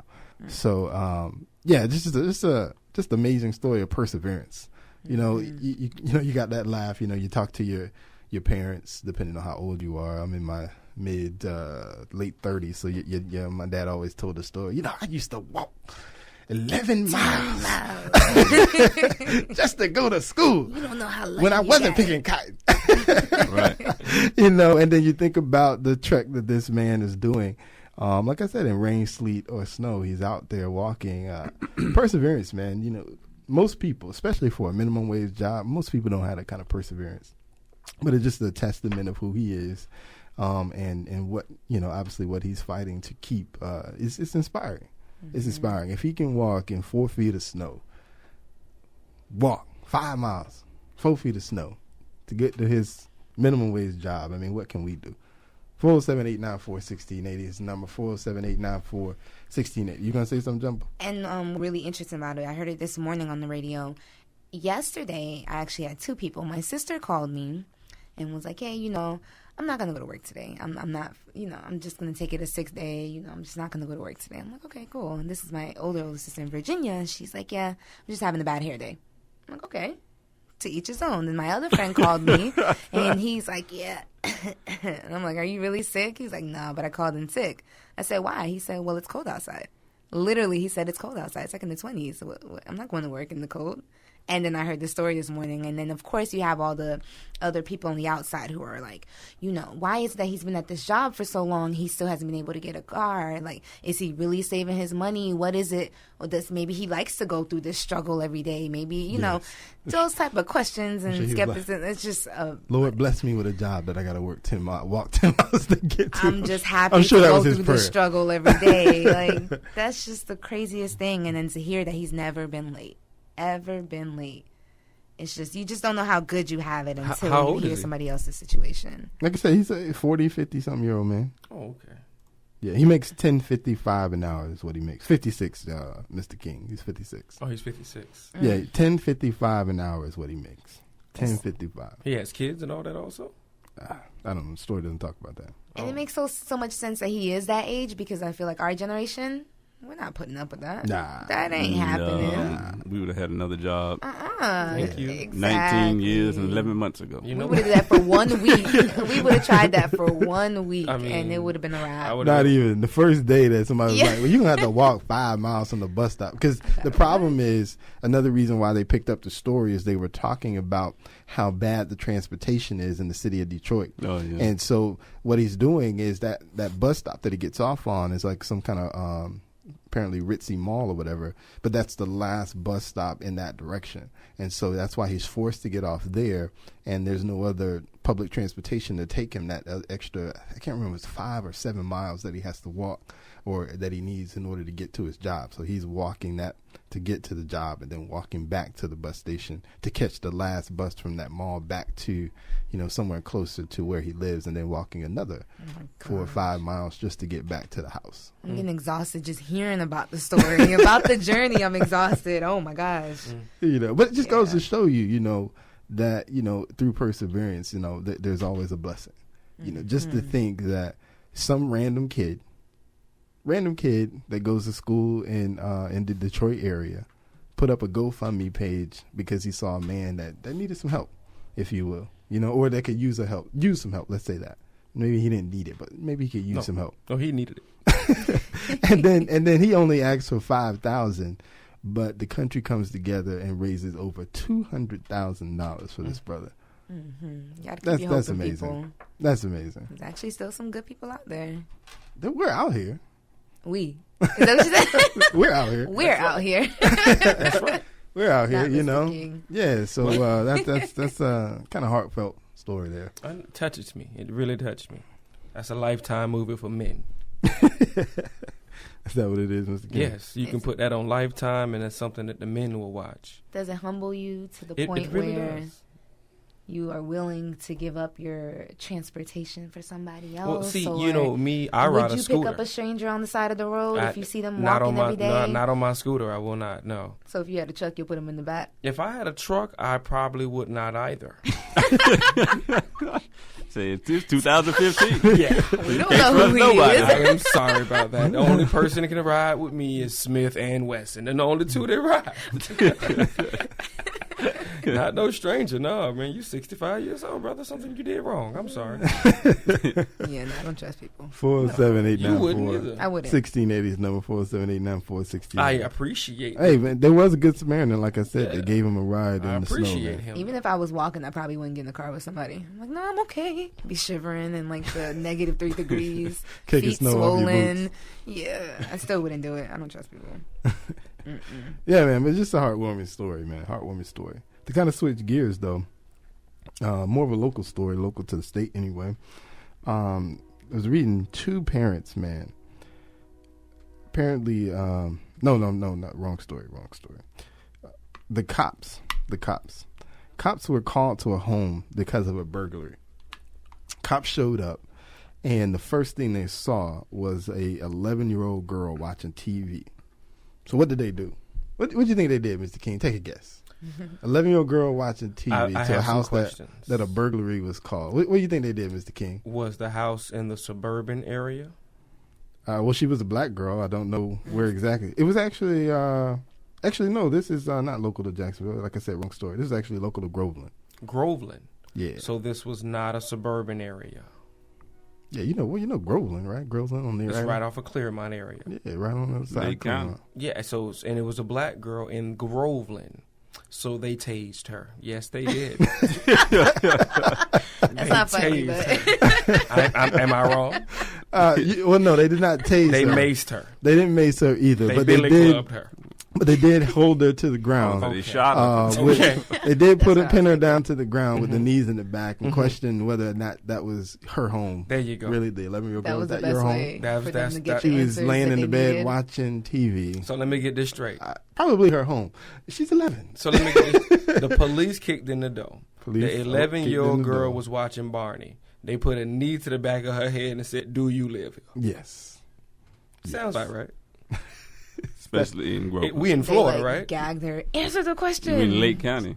So yeah, just amazing story of perseverance. You got that laugh. You talk to your parents, depending on how old you are. I'm in my late 30s, so my dad always told the story. I used to walk 11 miles just to go to school. You don't know how lucky when I wasn't you picking cotton. Right. And then you think about the trek that this man is doing. Like I said, in rain, sleet, or snow, he's out there walking. Perseverance, man. Most people, especially for a minimum wage job, most people don't have that kind of perseverance. But it's just a testament of who he is, and what obviously what he's fighting to keep. It's inspiring. It's inspiring. If he can walk in 4 feet of snow, walk 5 miles, 4 feet of snow, to get to his minimum wage job, what can we do? 407-894-1680 is the number. 407-894-1680. You gonna say something, Jumbo? And really interesting about it, I heard it this morning on the radio. Yesterday, I actually had 2 people. My sister called me and was like, hey, I'm not going to go to work today. I'm not, I'm just going to take it a 6 day. I'm just not going to go to work today. I'm like, okay, cool. And this is my older sister in Virginia. And she's like, yeah, I'm just having a bad hair day. I'm like, okay, to each his own. Then my other friend called me and he's like, yeah. And I'm like, are you really sick? He's like, no, but I called in sick. I said, why? He said, well, it's cold outside. Literally, he said, it's cold outside. It's like in the 20s. So I'm not going to work in the cold. And then I heard the story this morning. And then, of course, you have all the other people on the outside who are like, why is it that he's been at this job for so long? He still hasn't been able to get a car. Like, is he really saving his money? What is it? Or maybe he likes to go through this struggle every day. Maybe, those type of questions and skepticism. It's just Lord, bless me with a job that I got to walk 10 miles to get to. I'm just happy I'm sure to that go was his through prayer. the struggle every day. Like, that's just the craziest thing. And then to hear that he's never been late. Ever been late. It's just, you just don't know how good you have it until you hear somebody else's situation. Like I said, he's a 40, 50-something year old man. Oh, okay. Yeah, he makes $10.55 an hour is what he makes. 56, Mr. King. He's 56. Oh, he's 56. Yeah, $10.55 an hour is what he makes. $10.55. He has kids and all that also? I don't know. The story doesn't talk about that. And it makes so much sense that he is that age, because I feel like our generation, we're not putting up with that. Nah. That ain't happening. We would have had another job. Thank you. Exactly. 19 years and 11 months ago. We would have did that for 1 week. We would have tried that for 1 week, and it would have been a wrap. Not even. The first day that somebody was like, well, you're going to have to walk 5 miles from the bus stop. Because the problem is, another reason why they picked up the story is they were talking about how bad the transportation is in the city of Detroit. Oh, yeah. And so what he's doing is that bus stop that he gets off on is like some kind of apparently ritzy mall or whatever, but that's the last bus stop in that direction. And so that's why he's forced to get off there, and there's no other public transportation to take him that extra, I can't remember, it's 5 or 7 miles that he has to walk or that he needs in order to get to his job. So he's walking that to get to the job and then walking back to the bus station to catch the last bus from that mall back to, somewhere closer to where he lives, and then walking another 4 or 5 miles just to get back to the house. I'm getting exhausted just hearing about the story, about the journey. I'm exhausted. Oh my gosh. But it just goes to show you, that, through perseverance, there's always a blessing. Just to think that some random kid that goes to school in the Detroit area put up a GoFundMe page because he saw a man that needed some help, if you will, or that could use some help. Let's say that. Maybe he didn't need it, but maybe he could use some help. No, he needed it. and then he only asked for $5,000, but the country comes together and raises over $200,000 for this brother. Mm-hmm. That's amazing. People. That's amazing. There's actually still some good people out there. We're out here. Is that what you said? We're out here. We're out here. That's right. We're out here, King. Yeah, so that's a kind of heartfelt story there. It touches me. It really touched me. That's a Lifetime movie for men. Is that what it is, Mr. King? Yes, you can put that on Lifetime, and that's something that the men will watch. Does it humble you to the point really where does. you are willing to give up your transportation for somebody else? Well, see, or me, I ride a scooter. Would you pick up a stranger on the side of the road if you see them walking every day? Not on my scooter. I will not, no. So if you had a truck, you'll put them in the back? If I had a truck, I probably would not either. Say it's 2015. Yeah. We don't know who he is. I am sorry about that. The only person that can ride with me is Smith and Wesson, and the only two that ride. Not no stranger, no, man. You 65 years old, brother. Something you did wrong. I'm sorry. Yeah, no, I don't trust people. 407-894. You wouldn't either. I wouldn't. 1680 is number 407-894-16. I appreciate Hey, that. man, there was a good Samaritan, like I said. Yeah. They gave him a ride I in the snow. appreciate Man. him. Even if I was walking, I probably wouldn't get in the car with somebody. I'm like, no, I'm okay. Be shivering in like the negative 3 degrees, Kicking feet snow off your swollen. boots. Yeah, I still wouldn't do it. I don't trust people. Yeah, man, but it's just a heartwarming story, man. Heartwarming story. To kind of switch gears, though, more of a local story, local to the state anyway. I was reading 2 parents, man. Apparently, no, not wrong story. The cops were called to a home because of a burglary. Cops showed up, and the first thing they saw was a 11-year-old girl watching TV. So what did they do? What do you think they did, Mr. King? Take a guess. 11-year-old girl watching TV I to a have house some questions. that a burglary was called. What do you think they did, Mr. King? Was the house in the suburban area? Well, she was a black girl. I don't know where exactly. It was actually no. This is not local to Jacksonville. Like I said, wrong story. This is actually local to Groveland. Groveland. Yeah. So this was not a suburban area. Yeah, you know Groveland, right? Groveland on there. It's right off of Claremont area. Yeah, right on the other side. Lake County. Yeah, and it was a black girl in Groveland. So they tased her. Yes, they did. That's not funny, but am I wrong? Well, no, they did not tase They her. maced her. They didn't mace her either, They but billy they did. clubbed her. But they did hold her to the ground. They shot her. They did pin her not down to the ground with the knees in the back and question whether or not that was her home. There you go. Really, the 11-year-old that girl, was the that best your home? way That's- for them to get that- the She was answers laying that in the they bed needed. watching TV. So let me get this straight. Probably her home. She's 11. So let me get this. The police kicked in the door. Police The kicked in 11-year-old the girl door. was watching Barney. They put a knee to the back of her head and said, "Do you live here?" Yes. Sounds like right. Especially in Groveland. We in They, Florida, like, right? gagged her. Answer the question. You're in Lake County.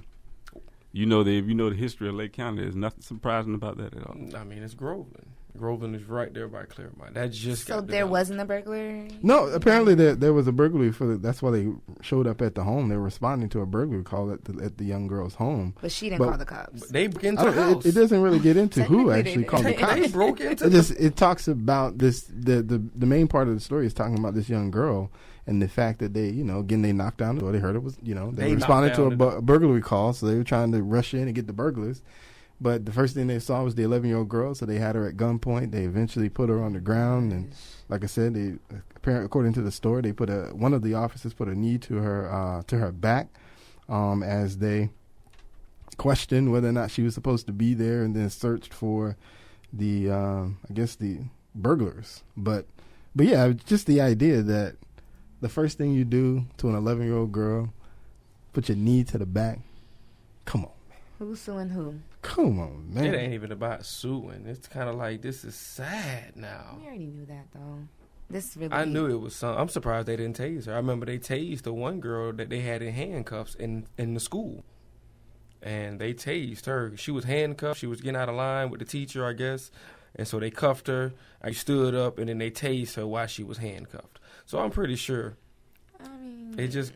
If you know the history of Lake County, there's nothing surprising about that at all. I mean, it's Groveland. Groveland is right there by Claremont. That just So got there developed. wasn't a burglary? No, apparently there was a burglary that's why they showed up at the home. They were responding to a burglary call at the young girl's home. But she didn't But- call the cops. They broke into I the don't, house. it doesn't really get into who Technically, actually they called the did. cops. They broke into It talks about this. The main part of the story is talking about this young girl and the fact that they, again, they knocked down the door. They heard it was, they They responded knocked to down the a burglary call, so they were trying to rush in and get the burglars. But the first thing they saw was the 11-year-old girl, so they had her at gunpoint. They eventually put her on the ground, and like I said, they apparently, according to the story, they put one of the officers put a knee to her back as they questioned whether or not she was supposed to be there, and then searched for the the burglars. But yeah, just the idea that the first thing you do to an 11-year-old girl, put your knee to the back. Come on. Who's suing who? Come on, man. It ain't even about suing. It's kind of like, this is sad now. We already knew that, though. This really... I knew it was some. I'm surprised they didn't tase her. I remember they tased the one girl that they had in handcuffs in the school. and they tased her. She was handcuffed. She was getting out of line with the teacher, I guess. And so they cuffed her. I stood up, and then they tased her while she was handcuffed. So I'm pretty sure. I mean, it's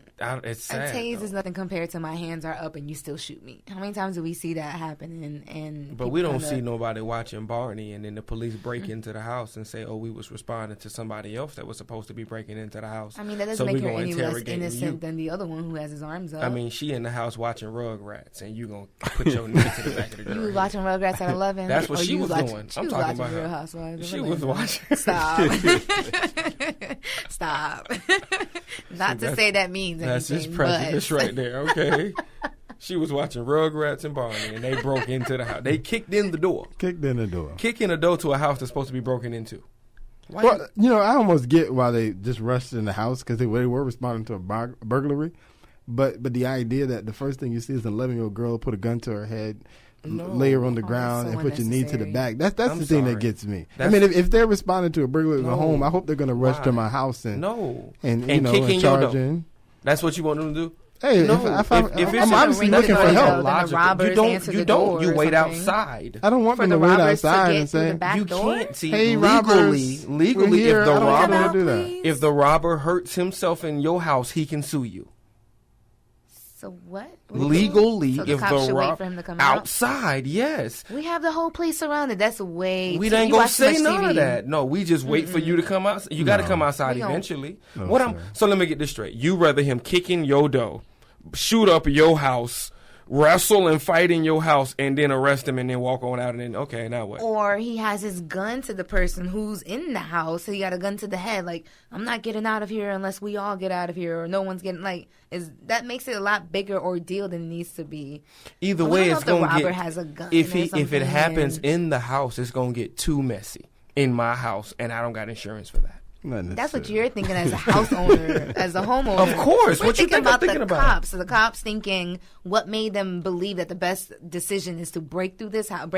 sad. A tase is nothing compared to my hands are up and you still shoot me. How many times do we see that happen? But we don't see nobody watching Barney, and then the police break into the house and say, "Oh, we was responding to somebody else that was supposed to be breaking into the house." I mean, that doesn't make her any less innocent than the other one who has his arms up. I mean, she in the house watching Rugrats, and you gonna put your knee to the back of the girl. You was watching Rugrats at 11. That's what she was doing. I'm talking about Real Housewives. She was watching. Stop. Stop. Not to say that means anything. That's just prejudice right there, okay? She was watching Rugrats and Barney, and they broke into the house. They kicked in the door. Kicked in the door. Kicking a door to a house that's supposed to be broken into. Why? Well, I almost get why they just rushed in the house because they were responding to a burglary. But the idea that the first thing you see is an 11-year-old girl put a gun to her head, lay her on the ground, and put your knee to the back. That's the thing that gets me. I mean, if they're responding to a burglary in the home, I hope they're going to rush to my house and kicking your door. That's what you want them to do? Hey, no, I'm obviously looking for help. You don't. You wait outside. I don't want them to wait outside and say you can't see. Hey, legally, if the robber hurts himself in your house, he can sue you. So what? Legally, so if the robber for him to come outside, yes. We have the whole place surrounded. That's way. We ain't gonna say none of that. No, we just wait for you to come out. You got to come outside eventually. So let me get this straight. You rather him kick in your door, shoot up your house, wrestle and fight in your house, and then arrest him and then walk on out and then, okay, now what? Or he has his gun to the person who's in the house. So he got a gun to the head. Like, I'm not getting out of here unless we all get out of here, or no one's getting, that makes it a lot bigger ordeal than it needs to be. Either way, it's going to get, has a gun if it happens in the house, it's going to get too messy in my house, and I don't got insurance for that. That's what you're thinking as a house owner, as a homeowner. Of course. What you think about the cops? So the cops thinking what made them believe that the best decision is to break in this house,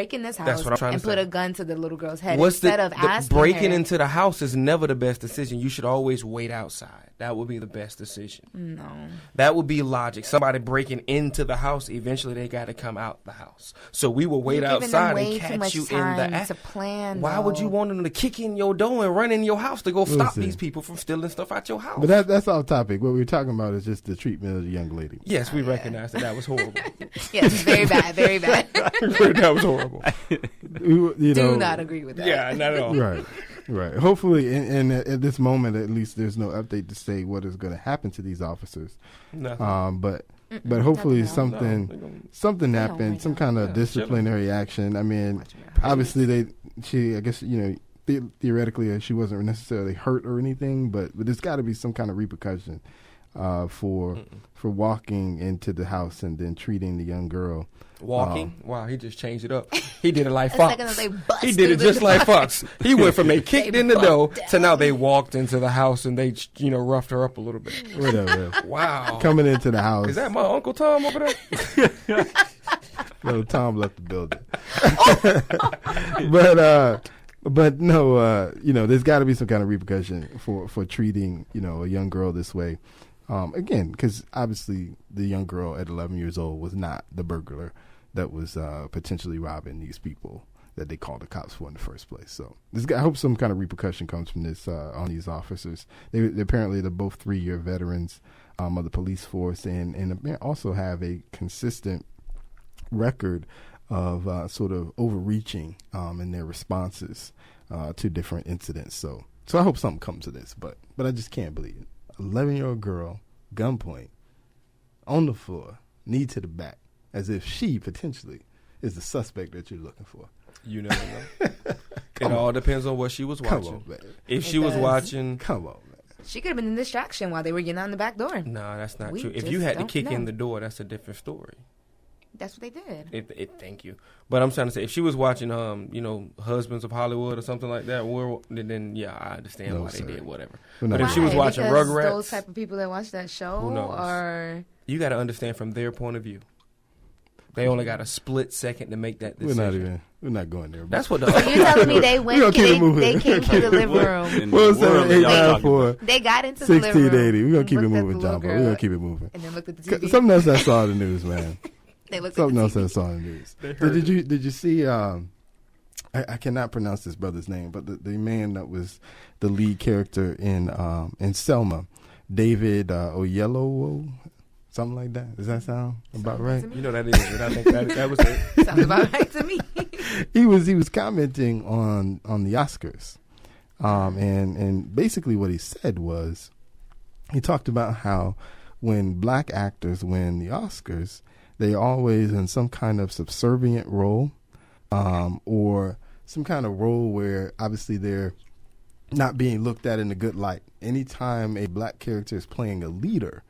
and put a gun to the little girl's head instead of asking breaking her. into the house is never the best decision. You should always wait outside. That would be the best decision. No. That would be logic. Somebody breaking into the house, eventually they got to come out the house. So we will wait outside and catch you in the act. To plan, Why would you want them to kick in your door and run in your house to go stop these people from stealing stuff out your house? But that's off topic. What we're talking about is just the treatment of the young lady. Yes, we recognize that was horrible. Yes, very bad, very bad. That was horrible. Do not agree with that. Yeah, not at all. Right. Hopefully, and at this moment, at least, there's no update to say what is going to happen to these officers. Nothing. But hopefully something happened, some kind of disciplinary action. I mean, obviously theoretically she wasn't necessarily hurt or anything, but there's got to be some kind of repercussion for walking into the house and then treating the young girl. Walking? Wow, he just changed it up. He did it like Fox. He did it just like Fox. He went from they kicked in the door to now they walked into the house and they, roughed her up a little bit. Whatever. Wow. Coming into the house. Is that my Uncle Tom over there? No, Tom left the building. But no, there's got to be some kind of repercussion for treating, a young girl this way. Again, because obviously the young girl at 11 years old was not the burglar that was potentially robbing these people that they called the cops for in the first place. So I hope some kind of repercussion comes from this on these officers. They're both 3-year veterans of the police force and also have a consistent record of sort of overreaching in their responses to different incidents. So I hope something comes of this, but I just can't believe it. 11-year-old girl, gunpoint, on the floor, knee to the back, as if she potentially is the suspect that you're looking for. You never know. It all depends on what she was watching. Come on, man. If she was watching... Come on, man. She could have been in distraction while they were getting on the back door. No, that's not true. If you had to kick in the door, that's a different story. That's what they did. Thank you. But I'm trying to say, if she was watching, Husbands of Hollywood or something like that, then yeah, I understand why they did whatever. But if she was watching Rugrats, those type of people that watch that show, who knows? You got to understand from their point of view. They only got a split second to make that decision. We're not going there. That's what So you're telling me they came to the living room. They got into the living room. 1680. We're going to keep it moving, John. We're going to keep it moving. And then looked at the TV. Something else I saw in the news, man. They looked Something at else the I TV. saw in the news. Did you see? I cannot pronounce this brother's name, but the man that was the lead character in Selma, David Oyelowo, something like that. Does that sound about right? You know that is it. I think that was it. Sounds about right to me. He was commenting on the Oscars, and basically what he said was, he talked about how when black actors win the Oscars, they're always in some kind of subservient role, or some kind of role where obviously they're not being looked at in a good light. Anytime a black character is playing a leader,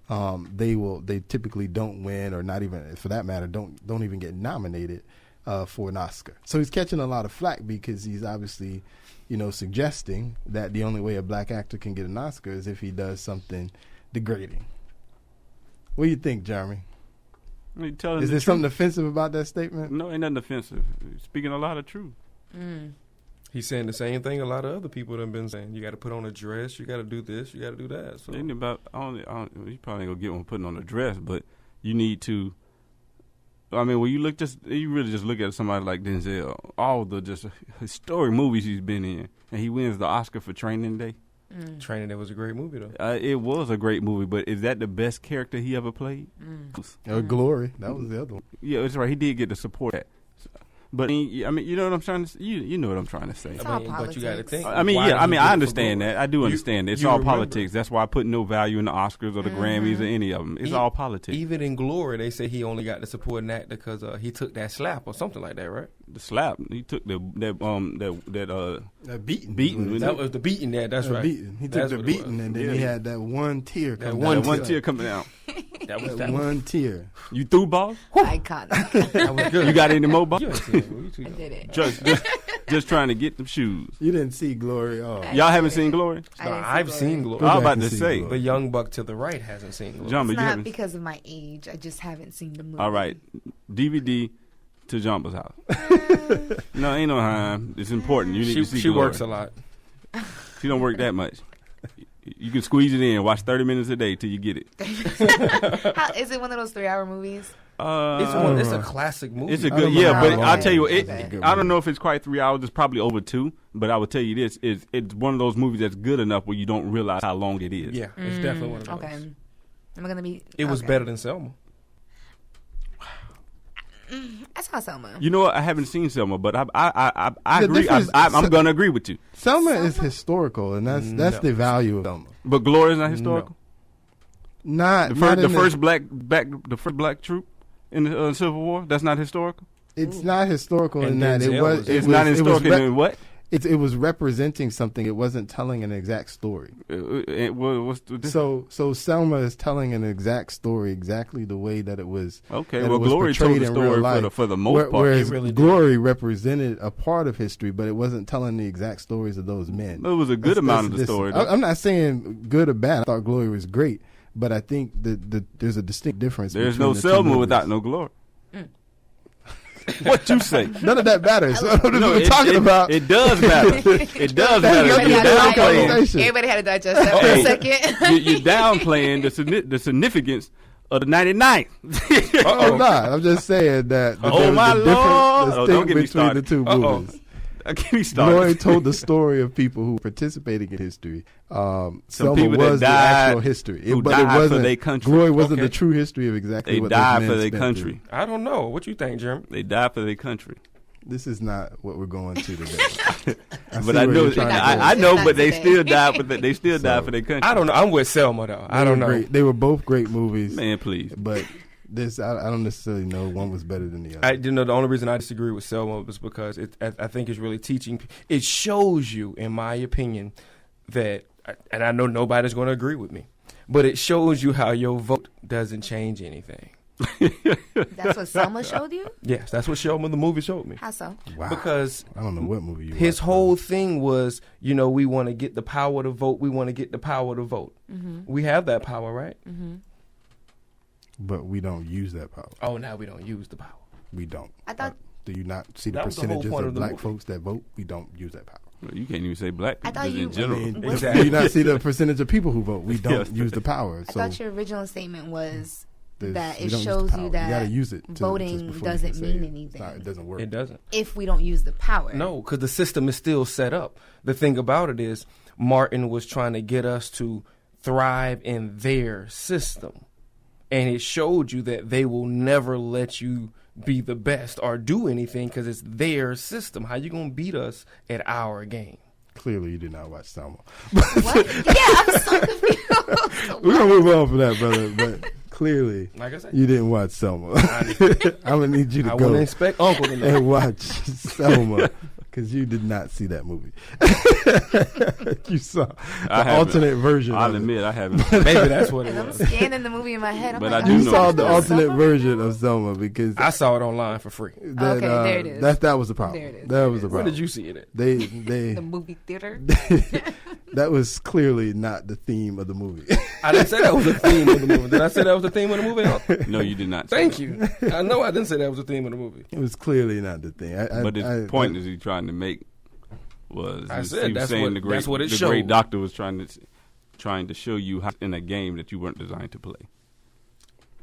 they typically don't win, or not even, for that matter, don't even get nominated for an Oscar. So he's catching a lot of flack because he's obviously, suggesting that the only way a black actor can get an Oscar is if he does something degrading. What do you think, Jeremy? Is there something offensive about that statement? No, ain't nothing offensive. Speaking a lot of truth. He's saying the same thing a lot of other people have been saying. You got to put on a dress. You got to do this. You got to do that. So Ain't about you probably ain't gonna get one putting on a dress, but you need to. I mean, when you really just look at somebody like Denzel, all the just historic movies he's been in, and he wins the Oscar for Training Day. Training Day was a great movie, though. It was a great movie, but is that the best character he ever played? Glory. That was the other one. Yeah, that's right. He did get to support that. But I mean, you know what I'm trying to. You know what I'm trying to say. It's all But you got to think. I mean, why yeah. did I he mean, do it I for understand Glory? that. I do understand. It's you all remember. politics. That's why I put no value in the Oscars or the Grammys or any of them. It's all politics. Even in Glory, they say he only got the supporting actor because he took that slap or something like that, right? The slap. He took that Beating. beating. That was the beating there. That's right. Beating. He took That's the what it beating, was. and then he had that one tear That come one down. one tear coming out. That was That one tear. You threw balls? Iconic. That was good. You got any more balls? You ain't seen it, bro. You too I young. did it. Just trying to get them shoes. You didn't see Glory. Oh, Y'all haven't seen Glory? I No, didn't see I've Glory. seen Glory. Go I was back about and to see say. Glory. The young buck to the right hasn't seen Glory. John, but It's you not haven't. because of my age. I just haven't seen the movie. All right, DVD to Jumper's house. No, ain't no harm. It's important. You need to see She Glory. works a lot. She don't work that much. You can squeeze it in. Watch 30 minutes a day till you get it. Is it one of those 3-hour movies? It's a classic movie. It's a I good, don't know yeah, how but long I'll tell you, it is. I don't know if it's quite 3 hours. It's probably over 2. But I would tell you this: it's one of those movies that's good enough where you don't realize how long it is. Yeah, it's definitely one of those. Okay. Am I gonna be? It was okay. better than Selma. I saw Selma. You know what? I haven't seen Selma, but I The agree. difference- I'm going to agree with you. Selma is historical, and that's the value of Selma. But Glory is not historical. Not The in first black troop in the Civil War. That's not historical. It's not historical And in that Denzel it was. was- It's not historical in what? It was representing something. It wasn't telling an exact story. What's the difference? So Selma is telling an exact story, exactly the way that it was. Okay, that it well, was Glory told portrayed the in real story life. for the most part. Whereas It really did. Glory represented a part of history, but it wasn't telling the exact stories of those men. It was a good amount of the That's- story. I'm not saying good or bad. I thought Glory was great, but I think there's a distinct difference. There's between no the two Selma movies. without no Glory. What you say? None of that matters. I don't know what we're it- talking it- about. It does matter. It does matter. Everybody You're had to downplaying. conversation. Everybody had to digest that for a second. You're downplaying the significance of the 99th. I'm not. I'm just saying that Oh, there was my a difference Lord. Oh, don't distinct get me between the started. two movies. Get me started. Glory told the story of people who participated in history. Selma people that was the died, actual history. who But it died for wasn't. their country. Glory wasn't Okay. the true history of exactly They what died those for men their spent country. I don't know. What you think, Jeremy? They died for their country. through. This is not what we're going to today. But I know, I know, Not but they today. still died for they still died for their country. I don't know. I'm with Selma though. I don't know. Great. They were both great movies, Man, please. but this I don't necessarily know one was better than the other. The only reason I disagree with Selma was because I think it's really teaching. It shows you, in my opinion, that, and I know nobody's going to agree with me, but it shows you how your vote doesn't change anything. That's what Selma showed you? Yes, that's what Selma the movie showed me. How so? Wow. Because I don't know what movie you his watched, whole thing was, we want to get the power to vote. We want to get the power to vote. Mm-hmm. We have that power, right? Mm-hmm. but we don't use that power. Oh, now we don't use the power. We don't. I thought- Do you not see the That was the whole percentages point of of the black movie. folks that vote? We don't use that power. You can't even say black I people thought just you- in general. What- Exactly. Do you not see the percentage of people who vote? We don't Yes. use the power. I So thought your original statement was that we it don't use the shows power. you that You gotta use it voting before you doesn't can say mean it. anything. It doesn't work. It doesn't. If we don't use the power. No, because the system is still set up. The thing about it is Martin was trying to get us to thrive in their system. And it showed you that they will never let you be the best or do anything because it's their system. How you going to beat us at our game? Clearly, you did not watch Selma. What? Yeah, I'm so confused. We're going to move on from that, brother. But clearly, Like I said, you didn't watch Selma. I'm going to need you to I go wouldn't expect Uncle to know. and watch Selma because you did not see that movie. You saw the alternate version. I'll of admit it. I haven't. Maybe that's what it And I'm was. scanning the movie in my head. I'm But like, I do You know saw it's the Selma. alternate version of Selma because I saw it online for free. that, Okay, there it is. That was the problem. There it is. That was the Where problem. did you see it at? They the movie theater. that was clearly not the theme of the movie. I didn't say that was the theme of the movie. Did I say that was the theme of the movie? No, you did not. say Thank that. you. I know I didn't say that was the theme of the movie. It was clearly not the thing. But his point is he trying to make was I he was said that's saying what- the great that's what it the showed. great doctor was trying to show you how in a game that you weren't designed to play.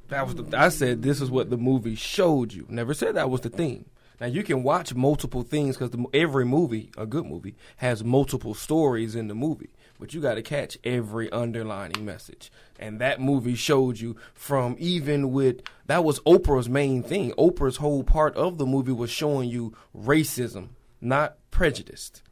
That was I said this is what the movie showed you. Never said that was the theme. Now you can watch multiple things because every movie, a good movie, has multiple stories in the movie. But you got to catch every underlining message. And that movie showed you from even with that was Oprah's main thing. Oprah's whole part of the movie was showing you racism, not prejudice.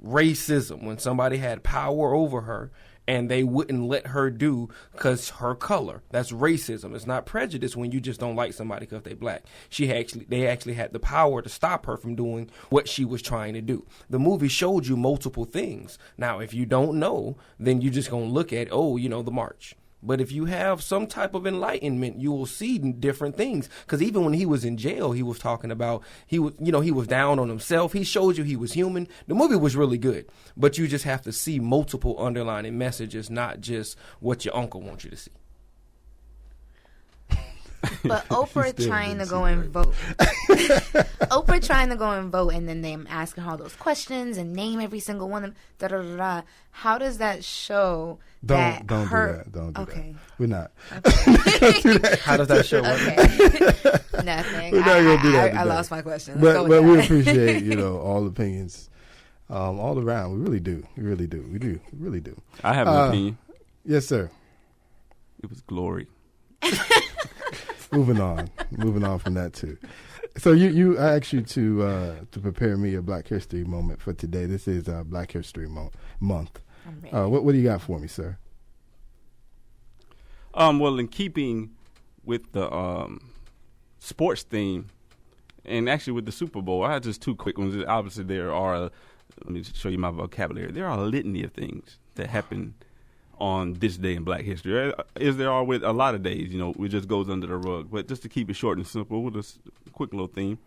Racism, when somebody had power over her and they wouldn't let her do because her color. That's racism. It's not prejudice when you just don't like somebody because they black. They actually had the power to stop her from doing what she was trying to do. The movie showed you multiple things. Now, if you don't know, then you're just going to look at, the march. But if you have some type of enlightenment, you will see different things. Because even when he was in jail, he was talking about he was down on himself. He showed you he was human. The movie was really good, but you just have to see multiple underlining messages, not just what your uncle wants you to see. But Oprah still trying to didn't go see and vote. Oprah trying to go and vote, and then them asking all those questions and name every single one of them. Da da da da. How does that show that Don't her? do that. Don't do Okay. that. We're not. How does that show? Okay. Nothing. We're not gonna do that I today. lost my question. Let's But go with we that. appreciate all opinions, all around. We really do. We really do. We do. We really do. I have an opinion. Yes, sir. It was glory. Moving on from that too. So I asked you to prepare me a Black History moment for today. This is Black History Month. I'm ready. What do you got for me, sir? Well, in keeping with the sports theme, and actually with the Super Bowl, I had just two quick ones. Obviously, there are. Let me show you my vocabulary. There are a litany of things that happen on this day in Black history, as there are with a lot of days. It just goes under the rug. But just to keep it short and simple, with a quick little theme,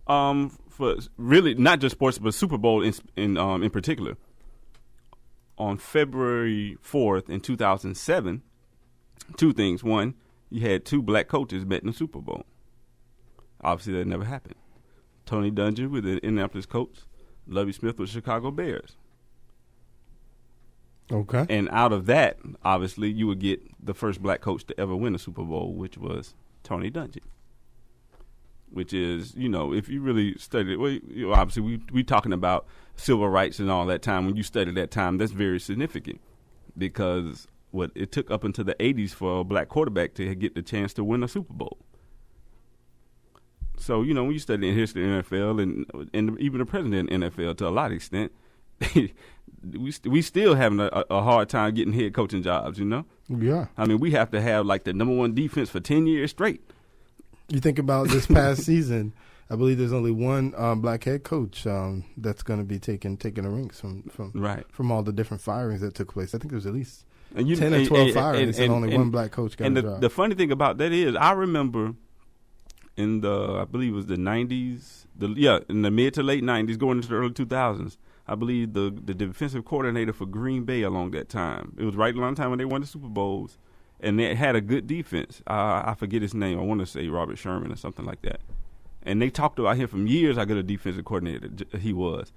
for really not just sports, but Super Bowl in particular. On February 4th in 2007, two things. One, you had two black coaches met in the Super Bowl. Obviously, that never happened. Tony Dungy with the Indianapolis Colts, Lovie Smith with the Chicago Bears. Okay. And out of that, obviously, you would get the first black coach to ever win a Super Bowl, which was Tony Dungy. Which is, if you really study it, well, obviously we talking about civil rights and all that time. When you study that time, that's very significant because it took up until the 80s for a black quarterback to get the chance to win a Super Bowl. So, when you study in history of the NFL and even the president of the NFL to a lot of extent, we still having a hard time getting head coaching jobs, Yeah. I mean, we have to have like the number one defense for 10 years straight. You think about this past season, I believe there's only one black head coach that's going to be taking the rings from all the different firings that took place. I think there was at least 10 or 12 firings and only one black coach got a job. The funny thing about that is I remember in I believe it was the 90s, in the mid to late 90s going into the early 2000s, I believe the defensive coordinator for Green Bay along that time. It was right around the time when they won the Super Bowls, and they had a good defense. I forget his name. I want to say Robert Sherman or something like that. And they talked about him from years how good a defensive coordinator he was.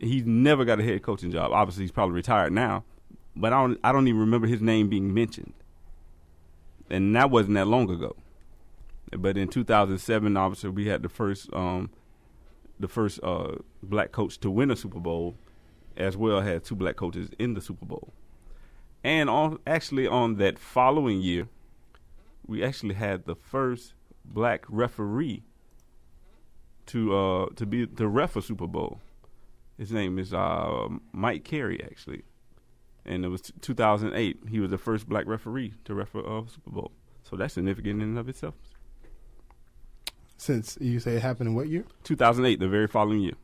He's never got a head coaching job. Obviously, he's probably retired now, but I don't even remember his name being mentioned. and that wasn't that long ago. But in 2007, obviously, we had the first black coach to win a Super Bowl, as well had 2 black coaches in the Super Bowl. And on that following year, we actually had the first black referee to ref a Super Bowl. His name is Mike Carey, actually. And it was 2008. He was the first black referee to ref a Super Bowl. So that's significant in and of itself. Since you say it happened in what year? 2008, the very following year.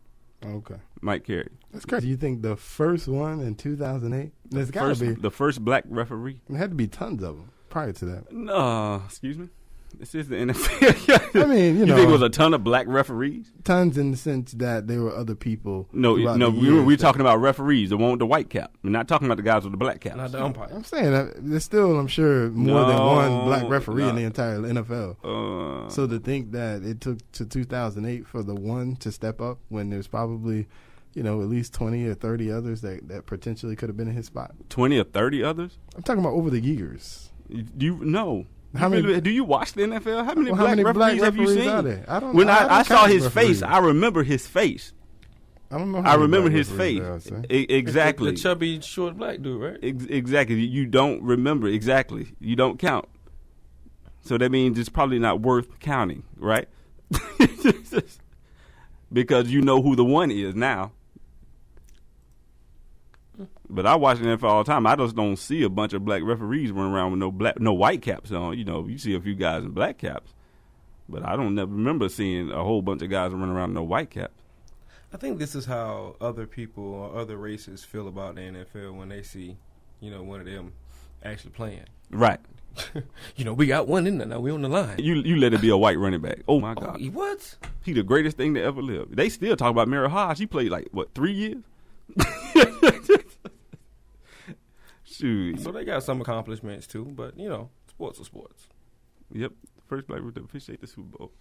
Okay. Mike Carey. That's crazy. You think the first one in 2008? There's got to be. The first black referee. There had to be tons of them prior to that. No, excuse me. This is the NFL. I mean, you know. You think it was a ton of black referees? Tons in the sense that there were other people. No, we're talking about referees, the one with the white cap. We're not talking about the guys with the black caps. Not the umpire. I'm saying there's still, I'm sure, more than one black referee in the entire NFL. So to think that it took to 2008 for the one to step up when there's probably, at least 20 or 30 others that potentially could have been in his spot. 20 or 30 others? I'm talking about over the years. How many? Do you watch the NFL? How many black referees have you seen? Are there? I don't know. When I saw his face, I remember his face. I don't know. I remember his face. Exactly. The chubby, short black dude, right? Exactly. You don't remember. Exactly. You don't count. So that means it's probably not worth counting, right? Because you know who the one is now. But I watch the NFL all the time. I just don't see a bunch of black referees running around with no white caps on. You see a few guys in black caps, but I don't never remember seeing a whole bunch of guys running around with no white caps. I think this is how other people or other races feel about the NFL when they see, one of them actually playing. Right. We got one in there now. We on the line. You let it be a white running back. Oh my God. What? He the greatest thing to ever live. They still talk about Mary Hodge. He played 3 years. Shoot. So they got some accomplishments too, but sports are sports. Yep, first black to officiate the Super Bowl.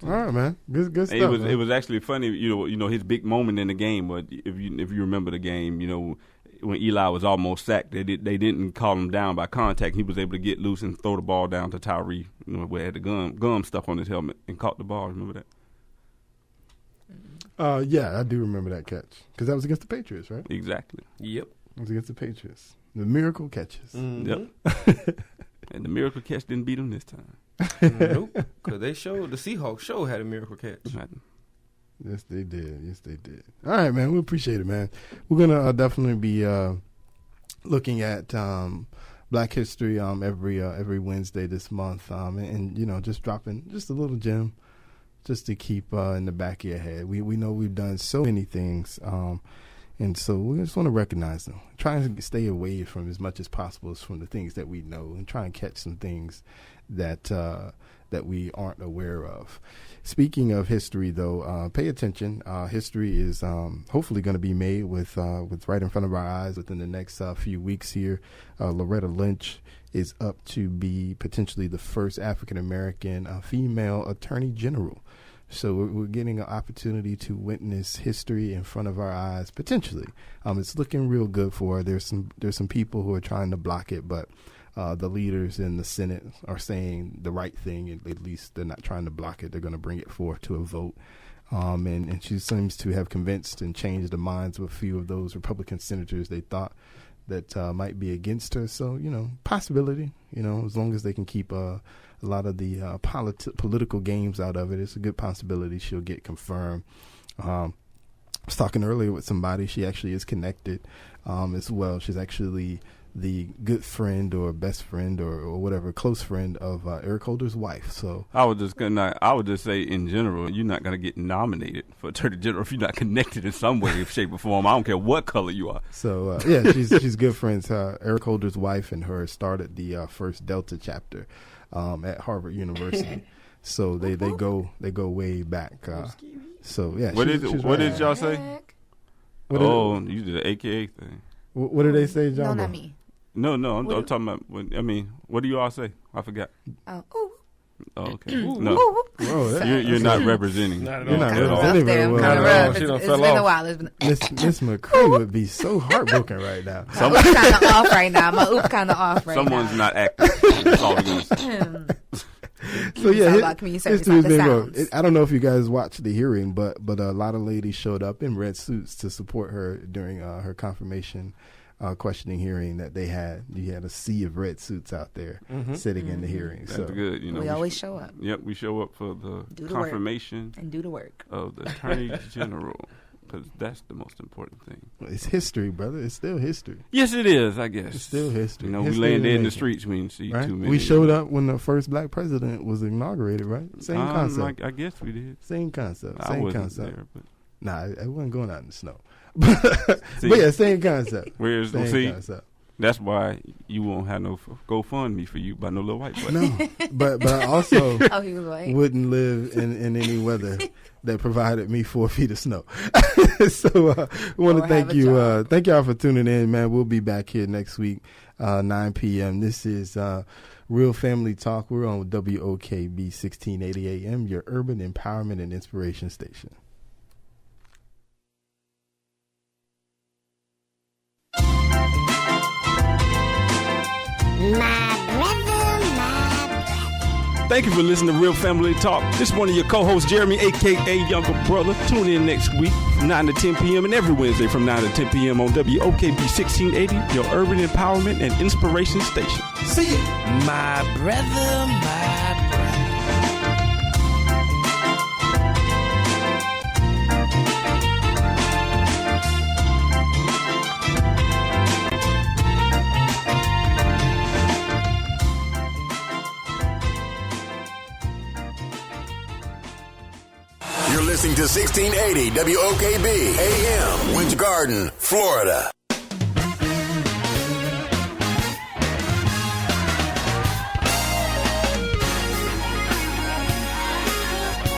All right, man. Good stuff. It was actually funny. His big moment in the game was if you remember the game. When Eli was almost sacked, they didn't call him down by contact. He was able to get loose and throw the ball down to Tyree, where he had the gum stuck on his helmet and caught the ball. Remember that? Yeah, I do remember that catch because that was against the Patriots, right? Exactly. Yep. It was against the Patriots. The miracle catches. Mm-hmm. Yep. And the miracle catch didn't beat them this time. Nope. Because the Seahawks show had a miracle catch. Right. Yes, they did. All right, man. We appreciate it, man. We're gonna definitely be looking at Black History every Wednesday this month, and just dropping just a little gem, just to keep in the back of your head. We know we've done so many things. And so we just want to recognize them. Try and stay away from as much as possible from the things that we know, and try and catch some things that we aren't aware of. Speaking of history, though, pay attention. History is hopefully going to be made with right in front of our eyes within the next few weeks here. Loretta Lynch is up to be potentially the first African American female attorney general. So we're getting an opportunity to witness history in front of our eyes, potentially. It's looking real good for her. There's some people who are trying to block it, but the leaders in the Senate are saying the right thing. At least they're not trying to block it. They're going to bring it forth to a vote. And she seems to have convinced and changed the minds of a few of those Republican senators they thought that might be against her. So, possibility, as long as they can keep a lot of the political games out of it, it's a good possibility she'll get confirmed. I was talking earlier with somebody. She actually is connected as well. She's actually the good friend or best friend or whatever, close friend of Eric Holder's wife. So I would just say in general, you're not going to get nominated for Attorney General if you're not connected in some way, shape, or form. I don't care what color you are. So yeah, she's good friends. Eric Holder's wife and her started the first Delta chapter at Harvard University. So they go way back. So yeah, what did y'all say? You did the AKA thing. What did they say, John? No, not me. No, I'm talking about. What do you all say? I forgot. Oh, Oh, okay. No, Whoa, you're not representing. Not at You're all. not at all. representing very I'm well. kind of Not at all. rough. She done It's fell been a off. while. It's been. Miss McCray would be so heartbroken right now. My oop kind of off right now. My oop kind of off right Someone's now. not acting. That's all I'm gonna say. So yeah, It's all about community service, history's not the been going. sounds. I don't know if you guys watched the hearing, but a lot of ladies showed up in red suits to support her during her confirmation questioning hearing that they had. You had a sea of red suits out there sitting in the hearing. That's So good. You know, We always show up. Yep, we show up for the Do the work. confirmation And do the work. of the Attorney General, because that's the most important thing. it's history, brother. It's still history. Yes, it is. I guess It's still history. You know, History we laying in the dead in the making. streets. We didn't see Right? too many. We showed up when the first black president was inaugurated, right? Same concept. I guess we did. Same concept. I Same wasn't concept. there, but Nah, I wasn't going out in the snow. But See? yeah, same concept. Where's Same see? concept. That's why you won't have no GoFundMe for you by no little white boy. No, but I also Oh, he was white. wouldn't live in any weather that provided me 4 feet of snow. So I want Or to thank have a you. job. Thank y'all for tuning in, man. We'll be back here next week, 9 p.m. This is Real Family Talk. We're on WOKB 1680 AM, your urban empowerment and inspiration station. Thank you for listening to Real Family Talk. This is one of your co-hosts, Jeremy, a.k.a. Younger Brother. Tune in next week from 9 to 10 p.m. and every Wednesday from 9 to 10 p.m. on WOKB 1680, your urban empowerment and inspiration station. See you. My brother, my brother. You're listening to 1680 WOKB AM, Winter Garden, Florida.